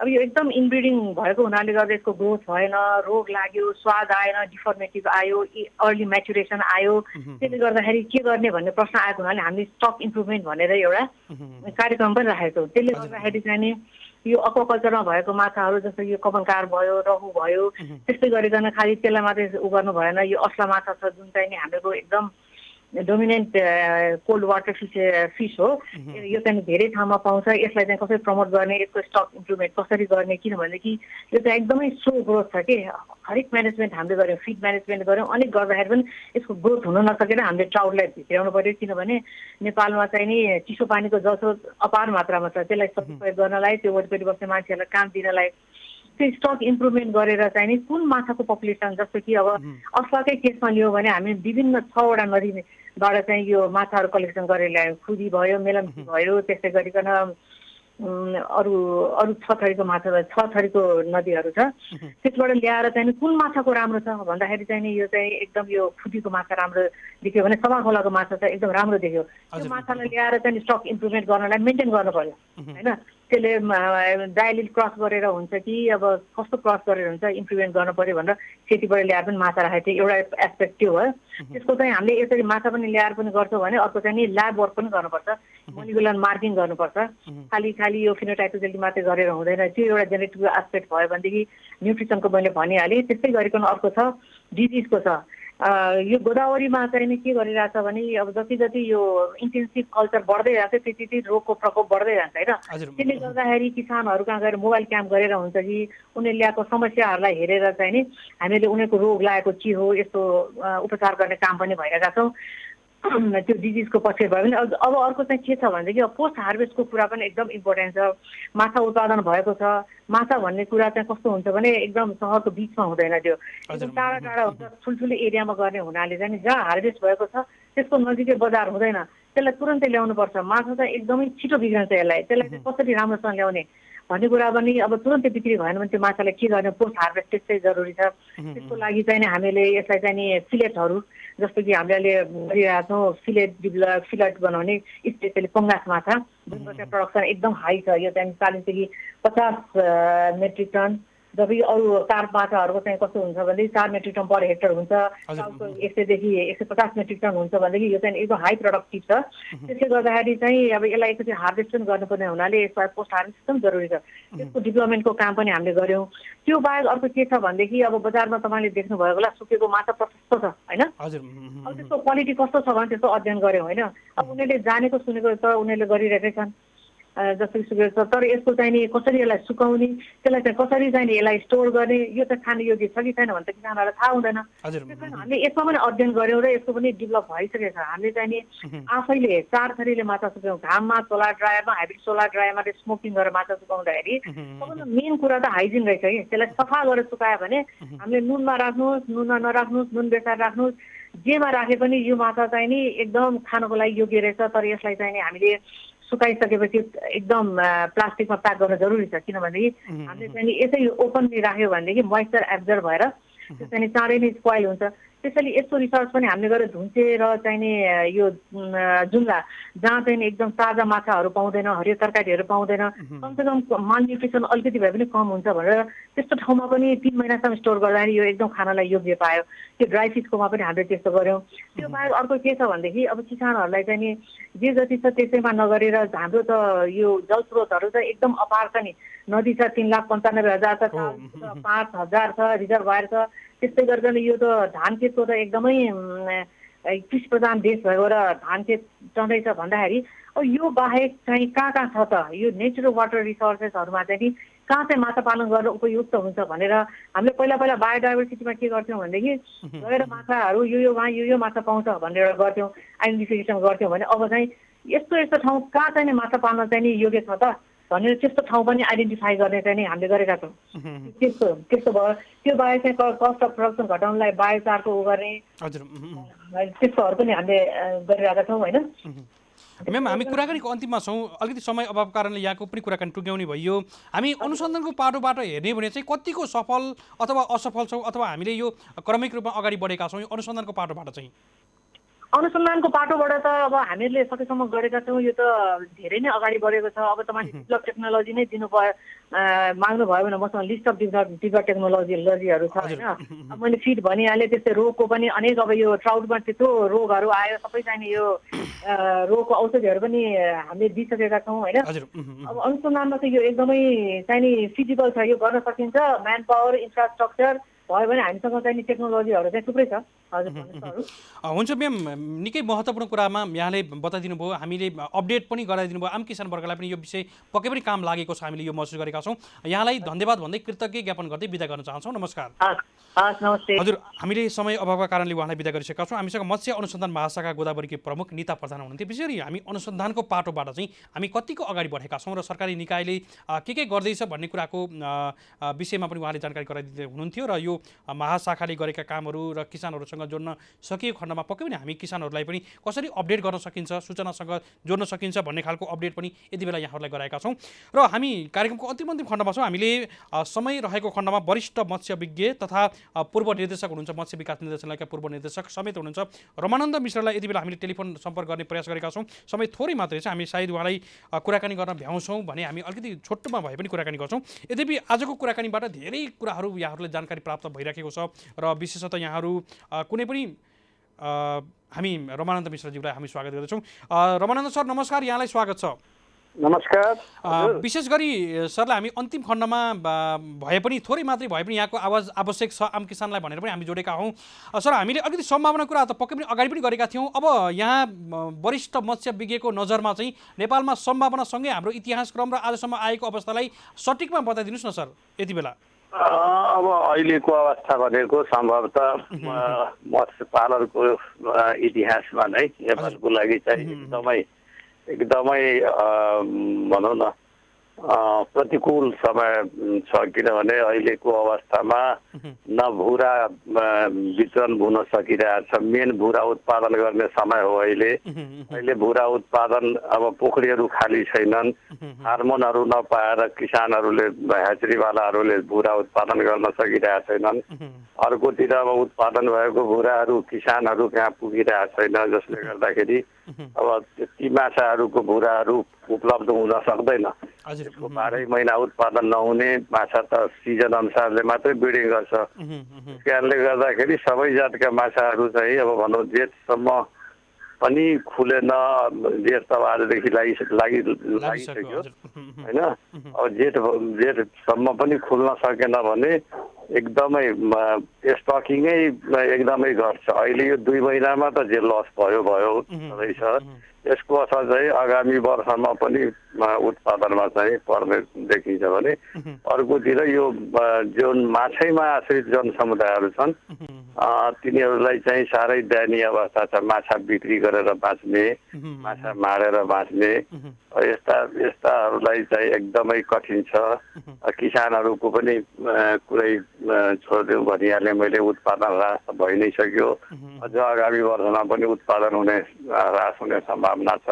Speaker 5: अब यो एकदम इनब्रिडिङ भएको हुनाले गर्दा यसको ग्रोथ भएन, रोग लाग्यो, स्वाद आएन, डिफर्मेटिभ आयो, अर्ली म्याचुरेसन आयो। त्यसले गर्दाखेरि के गर्ने भन्ने प्रश्न आएको हुनाले हामीले स्टक इम्प्रुभमेन्ट भनेर एउटा कार्यक्रम पनि राखेको छौँ। त्यसले गर्दाखेरि चाहिँ नि यो अक्वाकल्चरमा भएको माछाहरू जस्तो यो कमनकार भयो, रहु भयो, त्यस्तै गरिकन खालि त्यसलाई मात्रै उ गर्नु भएन। यो असला माछा छ जुन चाहिँ नि हाम्रो एकदम डोमिनेन्ट कोल्ड वाटर फिस हो, यो चाहिँ धेरै ठाउँमा पाउँछ। यसलाई चाहिँ कसरी प्रमोट गर्ने, यसको स्टक इम्प्रुभमेन्ट कसरी गर्ने, किनभनेदेखि यो चाहिँ एकदमै स्लो ग्रोथ छ कि। हरेक म्यानेजमेन्ट हामीले गऱ्यौँ, फिड म्यानेजमेन्ट गऱ्यौँ, अनेक गर्दाखेरि पनि यसको ग्रोथ हुन नसकेर हामीले ट्राउटलाई भित्राउनु पऱ्यो। किनभने नेपालमा चाहिँ नि चिसो पानीको जसो अपार मात्रामा छ, त्यसलाई सदुपयोग गर्नलाई, त्यो वरिपरि बस्ने मान्छेहरूलाई काम दिनलाई त्यो स्टक इम्प्रुभमेन्ट गरेर चाहिँ नि कुन माछाको पपुलेसन, जस्तो कि अब असलाकै केसमा लियो भने हामी विभिन्न 6वटा नदीबाट चाहिँ यो माछाहरू कलेक्सन गरेर ल्यायौँ। खुदी भयो, मेलम्ची भयो, त्यस्तै गरिकन अरू 6 थरीको माछा, 6 थरीको नदीहरू छ। त्यसबाट ल्याएर चाहिँ कुन माछाको राम्रो छ भन्दाखेरि चाहिँ नि यो चाहिँ एकदम यो खुदीको माछा राम्रो देख्यो भने सभा खोलाको माछा चाहिँ एकदम राम्रो देख्यो। त्यो माछालाई ल्याएर चाहिँ स्टक इम्प्रुभमेन्ट गर्नलाई मेन्टेन गर्नु पर्यो होइन। त्यसले डाइलिल क्रस गरेर हुन्छ कि अब कस्तो क्रस गरेर हुन्छ इम्प्रुभमेन्ट गर्नु पर्यो भनेर सेतीबाट ल्याएर पनि माछा राखेको थियो। एउटा एस्पेक्ट त्यो भयो। त्यसको चाहिँ हामीले यसरी माछा पनि ल्याएर पनि गर्छौँ भने अर्को चाहिँ नि ल्याब वर्क पनि गर्नुपर्छ, मोलिकुलर मार्किङ गर्नुपर्छ। खालि यो फिनोटाइपोजेलिटी मात्रै गरेर हुँदैन। त्यो एउटा जेनेटिक एस्पेक्ट भयो भनेदेखि न्युट्रिसनको मैले भनिहालेँ। त्यस्तै गरिकन अर्को छ डिजिजको छ। यो गोदावरीमा चाहिँ नि के गरिरहेछ भने अब जति जति यो इन्टेन्सिभ कल्चर बढ्दै जान्छ त्यति रोगको प्रकोप बढ्दै जान्छ होइन। त्यसले गर्दाखेरि किसानहरू कहाँ गएर मोबाइल क्याम्प गरेर हुन्छ कि उनीहरूले ल्याएको समस्याहरूलाई हेरेर चाहिँ नि हामीले उनीहरूको रोग लागेको के हो यस्तो उपचार गर्ने काम पनि भइरहेका छौँ। त्यो डिजिजको पछि भयो भने अब अर्को चाहिँ के छ भनेदेखि अब पोस्ट हार्भेस्टको कुरा पनि एकदम इम्पोर्टेन्ट छ। माछा उत्पादन भएको छ, माछा भन्ने कुरा चाहिँ कस्तो हुन्छ भने एकदम सहरको बिचमा हुँदैन, त्यो एकदम टाढा टाढा हुन्छ, ठुल्ठुलो एरियामा गर्ने हुनाले चाहिँ जहाँ हार्भेस्ट भएको छ त्यसको नजिकै बजार हुँदैन, त्यसलाई तुरन्तै ल्याउनुपर्छ। माछा चाहिँ एकदमै छिटो बिग्रन्छ, त्यसलाई चाहिँ कसरी राम्रोसँग ल्याउने भन्ने कुरा पनि अब तुरन्तै बिक्री भएन भने त्यो माछालाई के गर्ने, पोस्ट हार्भेस्ट त्यस्तै जरुरी छ। त्यसको लागि चाहिँ हामीले यसलाई चाहिँ नि फिलेटहरू जस्तो कि हामीले गरिरहेको छौँ, फिलेट बनाउने स्पेसली पङ्गास माछा जुनको चाहिँ प्रडक्सन एकदम हाई छ। यो चाहिँ 40 देखि 50 मेट्रिक टन, जबकि अरू कार्प माछाहरूको चाहिँ कस्तो हुन्छ भनेदेखि 4 मेट्रिक टन पर हेक्टर हुन्छ, 100 देखि 150 मेट्रिक टन हुन्छ भनेदेखि यो चाहिँ एकदम हाई प्रोडक्टिभ छ। त्यसले गर्दाखेरि चाहिँ अब यसलाई एकचोटि हार्भेस्ट पनि गर्नुपर्ने हुनाले यसलाई पोस्ट हार्भेस्ट एकदम जरुरी छ। त्यसको डेभलपमेन्टको काम पनि हामीले गऱ्यौँ। त्यो बाहेक अर्को के छ भनेदेखि अब बजारमा तपाईँले देख्नुभएको होला सुकेको माछा प्रशस्त छ होइन। अब त्यसको क्वालिटी कस्तो छ भने त्यसको अध्ययन गऱ्यौँ होइन। अब उनीहरूले जानेको सुनेको त उनीहरूले गरिरहेकै छन् जस्तो सुकेको छ, तर यसको चाहिँ नि कसरी यसलाई सुकाउने, त्यसलाई चाहिँ कसरी चाहिँ नि यसलाई स्टोर गर्ने, यो चाहिँ खाने योग्य छ कि छैन भने त किसानहरूलाई थाहा हुँदैन। त्यसमा हामीले यसमा पनि अध्ययन गऱ्यौँ र यसको पनि डेभलप भइसकेको छ। हामीले चाहिँ नि आफैले 4 थरीले माछा सुकायौँ, घाममा, सोलर ड्रायरमा, हाइब्रिड सोलर ड्रायरमा स्मोकिङ गरेर माछा सुकाउँदाखेरि सबभन्दा मेन कुरा त हाइजिन रहेछ कि त्यसलाई सफा गरेर सुकायो भने हामीले नुनमा राख्नुहोस्, नुनमा नराख्नुहोस्, नुन बेसार राख्नुहोस्, जेमा राखे पनि यो माछा चाहिँ नि एकदम खानको लागि योग्य रहेछ। तर यसलाई चाहिँ नि हामीले सुकाइसकेपछि एकदम प्लास्टिकमा प्याक गर्न जरुरी छ। किनभनेदेखि हामीले चाहिँ यसै ओपनली राख्यो भनेदेखि मोइस्चर एब्जर्भ भएर त्यो चाहिँ चाँडै नै स्पोइल हुन्छ। त्यसैले यस्तो रिसर्च पनि हामीले गरेर धुन्चे र चाहिने यो जुम्ला जहाँ चाहिँ एकदम ताजा माछाहरू पाउँदैन, हरियो तरकारीहरू पाउँदैन, कमसेकम माल न्युट्रिसन अलिकति भए पनि कम हुन्छ भनेर त्यस्तो ठाउँमा पनि 3 महिनासम्म स्टोर गर्दाखेरि यो एकदम खानलाई योग्य पायो। त्यो ड्राई फिसकोमा पनि हामीले त्यस्तो गऱ्यौँ। त्यो बाहेक अर्को के छ भनेदेखि अब किसानहरूलाई चाहिँ नि जे जति छ त्यसैमा नगरेर हाम्रो त यो जलस्रोतहरू चाहिँ एकदम अपार छ नि। नदी छ 3,95,000 छ, 5,000 छ, रिजर्भयर छ। त्यस्तै गरिकन यो त धान खेतको त एकदमै कृषि प्रधान देश भएको र धान खेत चढ्दैछ भन्दाखेरि अब यो बाहेक चाहिँ कहाँ कहाँ छ त यो नेचुरल वाटर रिसोर्सेसहरूमा चाहिँ नि कहाँ चाहिँ माछा पालन गर्न उपयुक्त हुन्छ भनेर हामीले पहिला बायोडाइभर्सिटीमा के गर्थ्यौँ भनेदेखि गएर माछाहरू योमा यो माछा पाउँछ भनेर गर्थ्यौँ, आइडेन्टिफिकेसन गर्थ्यौँ भने अब चाहिँ यस्तो ठाउँ कहाँ चाहिँ माछा पाल्न चाहिँ नि योग्य छ त भनेर त्यस्तो ठाउँ पनि आइडेन्टिफाई गर्ने चाहिँ नि हामीले गरेका छौँ। त्यस्तो भयो। त्यो बाहेक चाहिँ कस्ट अफ प्रोडक्सन घटाउनलाई बायोचारको उ गर्ने त्यस्तोहरू पनि हामीले गरिरहेका छौँ होइन।
Speaker 1: म्याम हामी कुराकानीको अन्तिममा छौँ, अलिकति समय अभाव कारणले यहाँको पनि कुराकानी टुङ्ग्याउने भयो। हामी अनुसन्धानको पाटोबाट हेर्ने भने चाहिँ कतिको सफल अथवा असफल छौँ, अथवा हामीले यो क्रमिक रूपमा अगाडि बढेका छौँ यो अनुसन्धानको पाटोबाट चाहिँ?
Speaker 5: अनुसन्धानको पाटोबाट त अब हामीले सकेसम्म गरेका छौँ, यो त धेरै नै अगाडि बढेको छ। अब तपाईँले डेभलप टेक्नोलोजी नै दिनुभयो, माग्नुभयो भने मसँग लिस्ट अफ डेभलप टेक्नोलोजीहरू छ होइन। अब मैले फिड भनिहालेँ, त्यस्तै रोगको पनि अनेक, अब यो ट्राउटमा त्यत्रो रोगहरू आयो, सबै चाहिने यो रोगको औषधिहरू पनि हामीले दिइसकेका छौँ होइन। अब अनुसन्धानमा चाहिँ यो एकदमै चाहिने फिजिबल छ, यो गर्न सकिन्छ। म्यान पावर, इन्फ्रास्ट्रक्चर भयो भने हामीसँग चाहिने टेक्नोलोजीहरू चाहिँ थुप्रै छ।
Speaker 1: हुन्छ म्याम, निकै महत्त्वपूर्ण कुरामा यहाँले बताइदिनु भयो, हामीले अपडेट पनि गराइदिनु भयो। आम किसान वर्गलाई पनि यो विषय पक्कै पनि काम लागेको छ, हामीले यो महसुस गरेका छौँ। यहाँलाई धन्यवाद भन्दै कृतज्ञ ज्ञापन गर्दै बिदा गर्न चाहन्छौँ। नमस्कार।
Speaker 5: हजुर,
Speaker 1: हामीले समय अभावका कारणले उहाँलाई बिदा गरिसकेका छौँ। हामीसँग मत्स्य अनुसन्धान महाशाखा गोदावरीकी प्रमुख निता प्रधान हुनुहुन्थ्यो। विशेष गरी हामी अनुसन्धानको पाटोबाट चाहिँ हामी कतिको अगाडि बढेका छौँ र सरकारी निकायले के गर्दैछ भन्ने कुराको विषयमा पनि उहाँले जानकारी गराइदिँदै हुनुहुन्थ्यो। र यो महाशाखाले गरेका कामहरू र किसानहरूसँग जोड्न सकिएको खण्डमा पक्कै पनि हामी किसानहरूलाई पनि कसरी अपडेट गर्न सकिन्छ, सूचनासँग जोड्न सकिन्छ भन्ने खालको अपडेट पनि यति बेला यहाँहरूलाई गराएका छौँ। र हामी कार्यक्रमको अन्तिम खण्डमा छौँ। हामीले समय रहेको खण्डमा वरिष्ठ मत्स्यविज्ञ तथा पूर्व निर्देशक हुनुहुन्छ, मत्स्य विकास निर्देशालयका पूर्व निर्देशक समेत हुनुहुन्छ रमानन्द मिश्रलाई यति बेला हामीले टेलिफोन सम्पर्क गर्ने प्रयास गरेका छौँ। समय थोरै मात्रै छ, हामी सायद उहाँलाई कुराकानी गर्न भ्याउँछौँ भने हामी अलिकति छोटोमा भए पनि कुराकानी गर्छौँ। यद्यपि आजको कुराकानीबाट धेरै कुराहरू यहाँहरूलाई जानकारी प्राप्त भइराखेको छ र विशेषतः यहाँहरू कुनै पनि हामी रमानन्द मिश्रज्यूलाई हामी स्वागत गर्दछौँ। रमानन्द सर नमस्कार, यहाँलाई स्वागत छ।
Speaker 2: नमस्कार।
Speaker 1: विशेष गरी सरलाई हामी अन्तिम खण्डमा भए पनि थोरै मात्रै भए पनि यहाँको आवाज आवश्यक छ आम किसानलाई भनेर पनि हामी जोडेका हौँ। सर, हामीले अलिकति सम्भावना कुरा त पक्कै पनि अगाडि पनि गरेका थियौँ। अब यहाँ वरिष्ठ मत्स्यविज्ञको नजरमा चाहिँ नेपालमा सम्भावनासँगै हाम्रो इतिहासक्रम र आजसम्म आएको अवस्थालाई सटिकमा बताइदिनुहोस् न सर यति बेला।
Speaker 2: अब अहिलेको अवस्था भनेको सम्भवतः मत्स्य पालनको इतिहासमा नै नेपालको लागि चाहिँ एकदमै भनौँ न प्रतिकूल समय छ। किनभने अहिलेको अवस्थामा न भुरा वितरण हुन सकिरहेछ। मेन भुरा उत्पादन गर्ने समय हो अहिले भुरा उत्पादन, अब पोखरीहरू खाली छैनन्, हार्मोनहरू नपाएर किसानहरूले, ह्याचरीवालाहरूले भुरा उत्पादन गर्न सकिरहेका छैनन्। अर्कोतिर अब उत्पादन भएको भुराहरू किसानहरू कहाँ पुगिरहेको छैन, जसले गर्दाखेरि अब ती माछाहरूको भुराहरू उपलब्ध हुन सक्दैन। यसको 12 महिना उत्पादन नहुने माछा त सिजन अनुसारले मात्रै ब्रिडिङ गर्छ। त्यस कारणले गर्दाखेरि सबै जातका माछाहरू चाहिँ अब भनौँ जेठसम्म पनि खुलेन। जेठ त आजदेखि लागिसक्यो होइन। अब जेठसम्म पनि खुल्न सकेन भने एकदमै स्टकिङै एकदमै घट्छ। अहिले यो 2 महिनामा त जे लस भयो रहेछ। यसको असर चाहिँ आगामी वर्षमा पनि उत्पादनमा चाहिँ पर्ने देखिन्छ भने अर्कोतिर यो जुन माछैमा आश्रित जनसमुदायहरू छन् तिनीहरूलाई चाहिँ साह्रै दयनीय अवस्था छ। माछा बिक्री गरेर बाँच्ने, माछा मारेर बाँच्ने, यस्ताहरूलाई चाहिँ एकदमै कठिन छ। किसानहरूको पनि कुरै छोडिदिउँ भनिहालेँ मैले, उत्पादन ह्रास भइ नै सक्यो। अझ आगामी वर्षमा पनि उत्पादन हुने ह्रास हुने सम्भावना छ।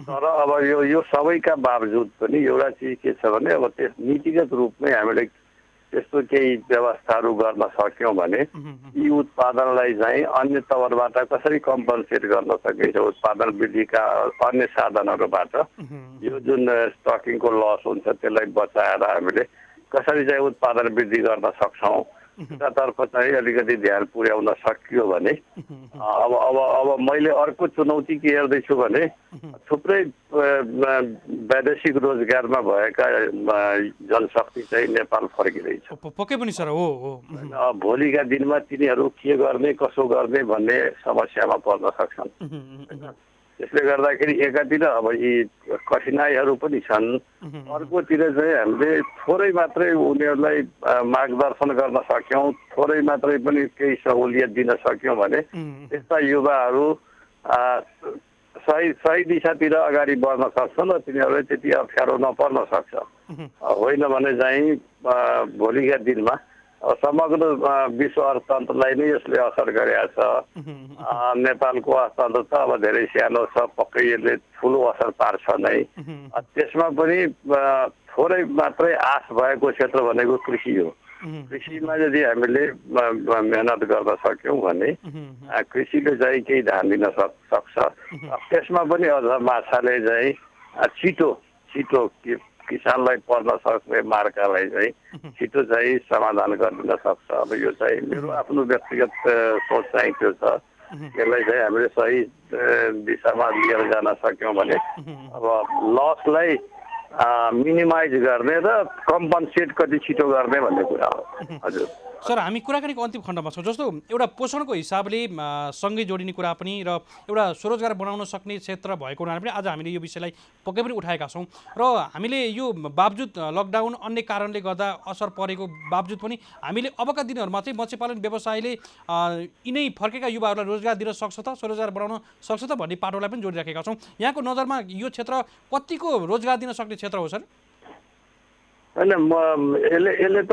Speaker 2: तर अब यो सबैका बावजुद पनि एउटा चिज के छ भने अब त्यस नीतिगत रूपमै हामीले त्यस्तो केही व्यवस्थाहरू गर्न सक्यौँ भने यी उत्पादनलाई चाहिँ अन्य तवरबाट कसरी कम्पन्सेट गर्न सकिन्छ, उत्पादन वृद्धिका अन्य साधनहरूबाट यो जुन स्टकिङको लस हुन्छ त्यसलाई बचाएर हामीले कसरी चाहिँ उत्पादन वृद्धि गर्न सक्छौँ तर्फ चाहिँ अलिकति ध्यान पुर्याउन सकियो भने अब मैले अर्को चुनौती के हेर्दैछु भने थुप्रै वैदेशिक रोजगारमा भएका जनशक्ति चाहिँ नेपाल फर्किँदैछ।
Speaker 1: पक्कै पनि सर हो।
Speaker 2: भोलिका दिनमा तिनीहरू के गर्ने कसो गर्ने भन्ने समस्यामा पर्न सक्छन्। त्यसले गर्दाखेरि एकातिर अब यी कठिनाइहरू पनि छन्, अर्कोतिर चाहिँ हामीले थोरै मात्रै उनीहरूलाई मार्गदर्शन गर्न सक्यौँ, थोरै मात्रै पनि केही सहुलियत दिन सक्यौँ भने यस्ता युवाहरू सही दिशातिर अगाडि बढ्न सक्छन् र तिनीहरूलाई त्यति अप्ठ्यारो नपर्न सक्छ। होइन भने चाहिँ भोलिका दिनमा समग्र विश्व अर्थतन्त्रलाई नै यसले असर गरेको छ। नेपालको अर्थतन्त्र त अब धेरै सानो छ, पक्कै यसले ठुलो असर पार्छ नै। त्यसमा पनि थोरै मात्रै आश भएको क्षेत्र भनेको कृषि हो। कृषिमा यदि हामीले मेहनत गर्न सक्यौँ भने कृषिले चाहिँ केही ध्यान दिन सक्छ। त्यसमा पनि अझ माछाले चाहिँ छिटो किसानलाई पर्न सक्ने मार्कालाई चाहिँ छिटो चाहिँ समाधान गरिदिन सक्छ। अब यो चाहिँ मेरो आफ्नो व्यक्तिगत सोच चाहिँ त्यो छ। यसलाई चाहिँ हामीले सही दिशामा लिएर जान सक्यौँ भने अब लसलाई मिनिमाइज गर्ने र कम्पनसेट कति छिटो गर्ने भन्ने कुरा हो। हजुर
Speaker 1: सर, हामी कुराकानीको अन्तिम खण्डमा छौँ। जस्तो एउटा पोषणको हिसाबले सँगै जोडिने कुरा पनि र एउटा स्वरोजगार बनाउन सक्ने क्षेत्र भएको हुनाले पनि आज हामीले यो विषयलाई पक्कै पनि उठाएका छौँ र हामीले यो बावजुद लकडाउन अन्य कारणले गर्दा असर परेको बावजुद पनि हामीले अबका दिनहरूमा चाहिँ मत्स्य पालन व्यवसायले यिनै फर्केका युवाहरूलाई रोजगार दिन सक्छ त, स्वरोजगार बनाउन सक्छ त भन्ने पाटोलाई पनि जोडिराखेका छौँ। यहाँको नजरमा यो क्षेत्र कतिको रोजगार दिन सक्ने क्षेत्र हो सर?
Speaker 2: होइन, यसले त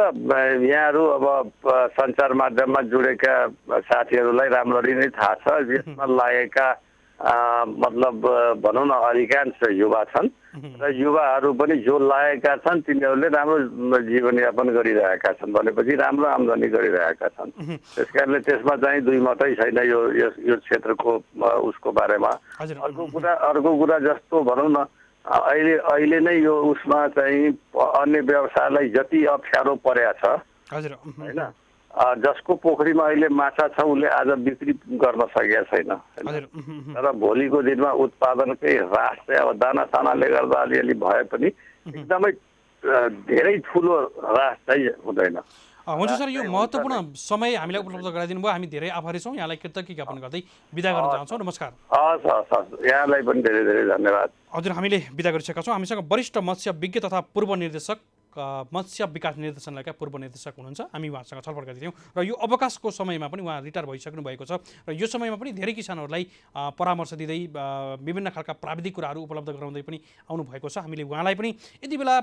Speaker 2: यहाँहरू अब सञ्चार माध्यममा जोडेका साथीहरूलाई राम्ररी नै थाहा छ। यसमा लागेका मतलब भनौँ न अधिकांश युवा छन् र युवाहरू पनि जो लागेका छन् तिनीहरूले राम्रो जीवनयापन गरिरहेका छन् भनेपछि राम्रो आम्दानी गरिरहेका छन्। त्यस कारणले त्यसमा चाहिँ दुई मात्रै छैन यो क्षेत्रको उसको बारेमा। अर्को कुरा जस्तो भनौँ न अहिले नै यो उसमा चाहिँ अन्य व्यवसायलाई जति अप्ठ्यारो परेको छ होइन, जसको पोखरीमा अहिले माछा छ उसले आज बिक्री गर्न सकेका छैन। तर भोलिको दिनमा उत्पादनकै ह्रास चाहिँ अब दानासानाले गर्दा अलिअलि भए पनि एकदमै धेरै ठुलो ह्रास चाहिँ हुँदैन।
Speaker 1: हुन्छ सर, यो महत्त्वपूर्ण समय हामीलाई उपलब्ध गराइदिनु भयो। हामी धेरै आभारी छौँ। यहाँलाई कृतज्ञ ज्ञापन गर्दै बिदा गर्न चाहन्छौँ। नमस्कार।
Speaker 2: हस्, यहाँलाई पनि धेरै धेरै धन्यवाद।
Speaker 1: हजुर, हामीले बिदा गरिसकेका छौँ। हामीसँग वरिष्ठ मत्स्य विज्ञ तथा पूर्व निर्देशक मत्स्य विकास निर्देशनालयका पूर्व निर्देशक हुनुहुन्छ। हामी उहाँसँग छलफल गर्दै थियौँ र यो अवकाशको समयमा पनि उहाँ रिटायर भइसक्नु भएको छ र यो समयमा पनि धेरै किसानहरूलाई परामर्श दिँदै विभिन्न खालका प्राविधिक कुराहरू उपलब्ध गराउँदै पनि आउनुभएको छ। हामीले उहाँलाई पनि यति बेला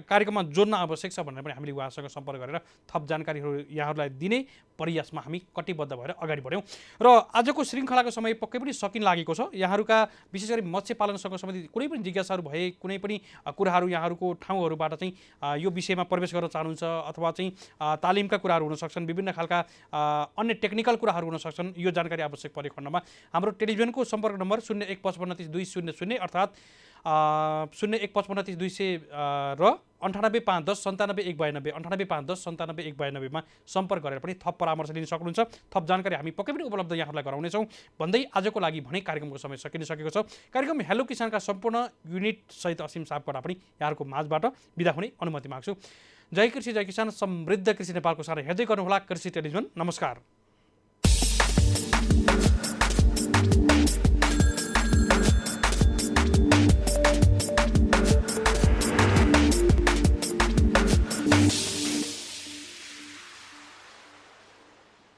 Speaker 1: कार्यक्रममा जोड्न आवश्यक छ भनेर पनि हामीले उहाँसँग सम्पर्क गरेर थप जानकारीहरू यहाँहरूलाई दिने प्रयासमा हामी कटिबद्ध भएर अगाडि बढ्यौँ र आजको श्रृङ्खलाको समय पक्कै पनि सकिन लागेको छ। यहाँहरूका विशेष गरी मत्स्य पालनसँग सम्बन्धित कुनै पनि जिज्ञासाहरू भए, कुनै पनि कुराहरू यहाँहरूको ठाउँहरूबाट चाहिँ यो विषयमा प्रवेश गर्न चाहनुहुन्छ अथवा चाहिँ तालिमका कुराहरू हुन सक्छन्, विभिन्न खालका अन्य टेक्निकल कुराहरू हुन सक्छन्, यो जानकारी आवश्यक परे खण्डमा हाम्रो टेलिभिजनको सम्पर्क नम्बर 0155300200 अर्थात् 0155300200 र 985110979192 985110979192 मा सम्पर्क गरेर पनि थप परामर्श लिन सक्नुहुन्छ। थप जानकारी हामी पक्कै पनि उपलब्ध यहाँहरूलाई गराउनेछौँ भन्दै आजको लागि भने कार्यक्रमको समय सकिसकेको छ। कार्यक्रम हेलो किसानका सम्पूर्ण युनिट सहित असीम सापकोटा पनि यहाँहरूको माझबाट बिदा हुने अनुमति माग्छु। जय कृषि जय किसान, समृद्ध कृषि नेपालको सारा हेर्दै गर्नुहोला कृषि टेलिभिजन। नमस्कार।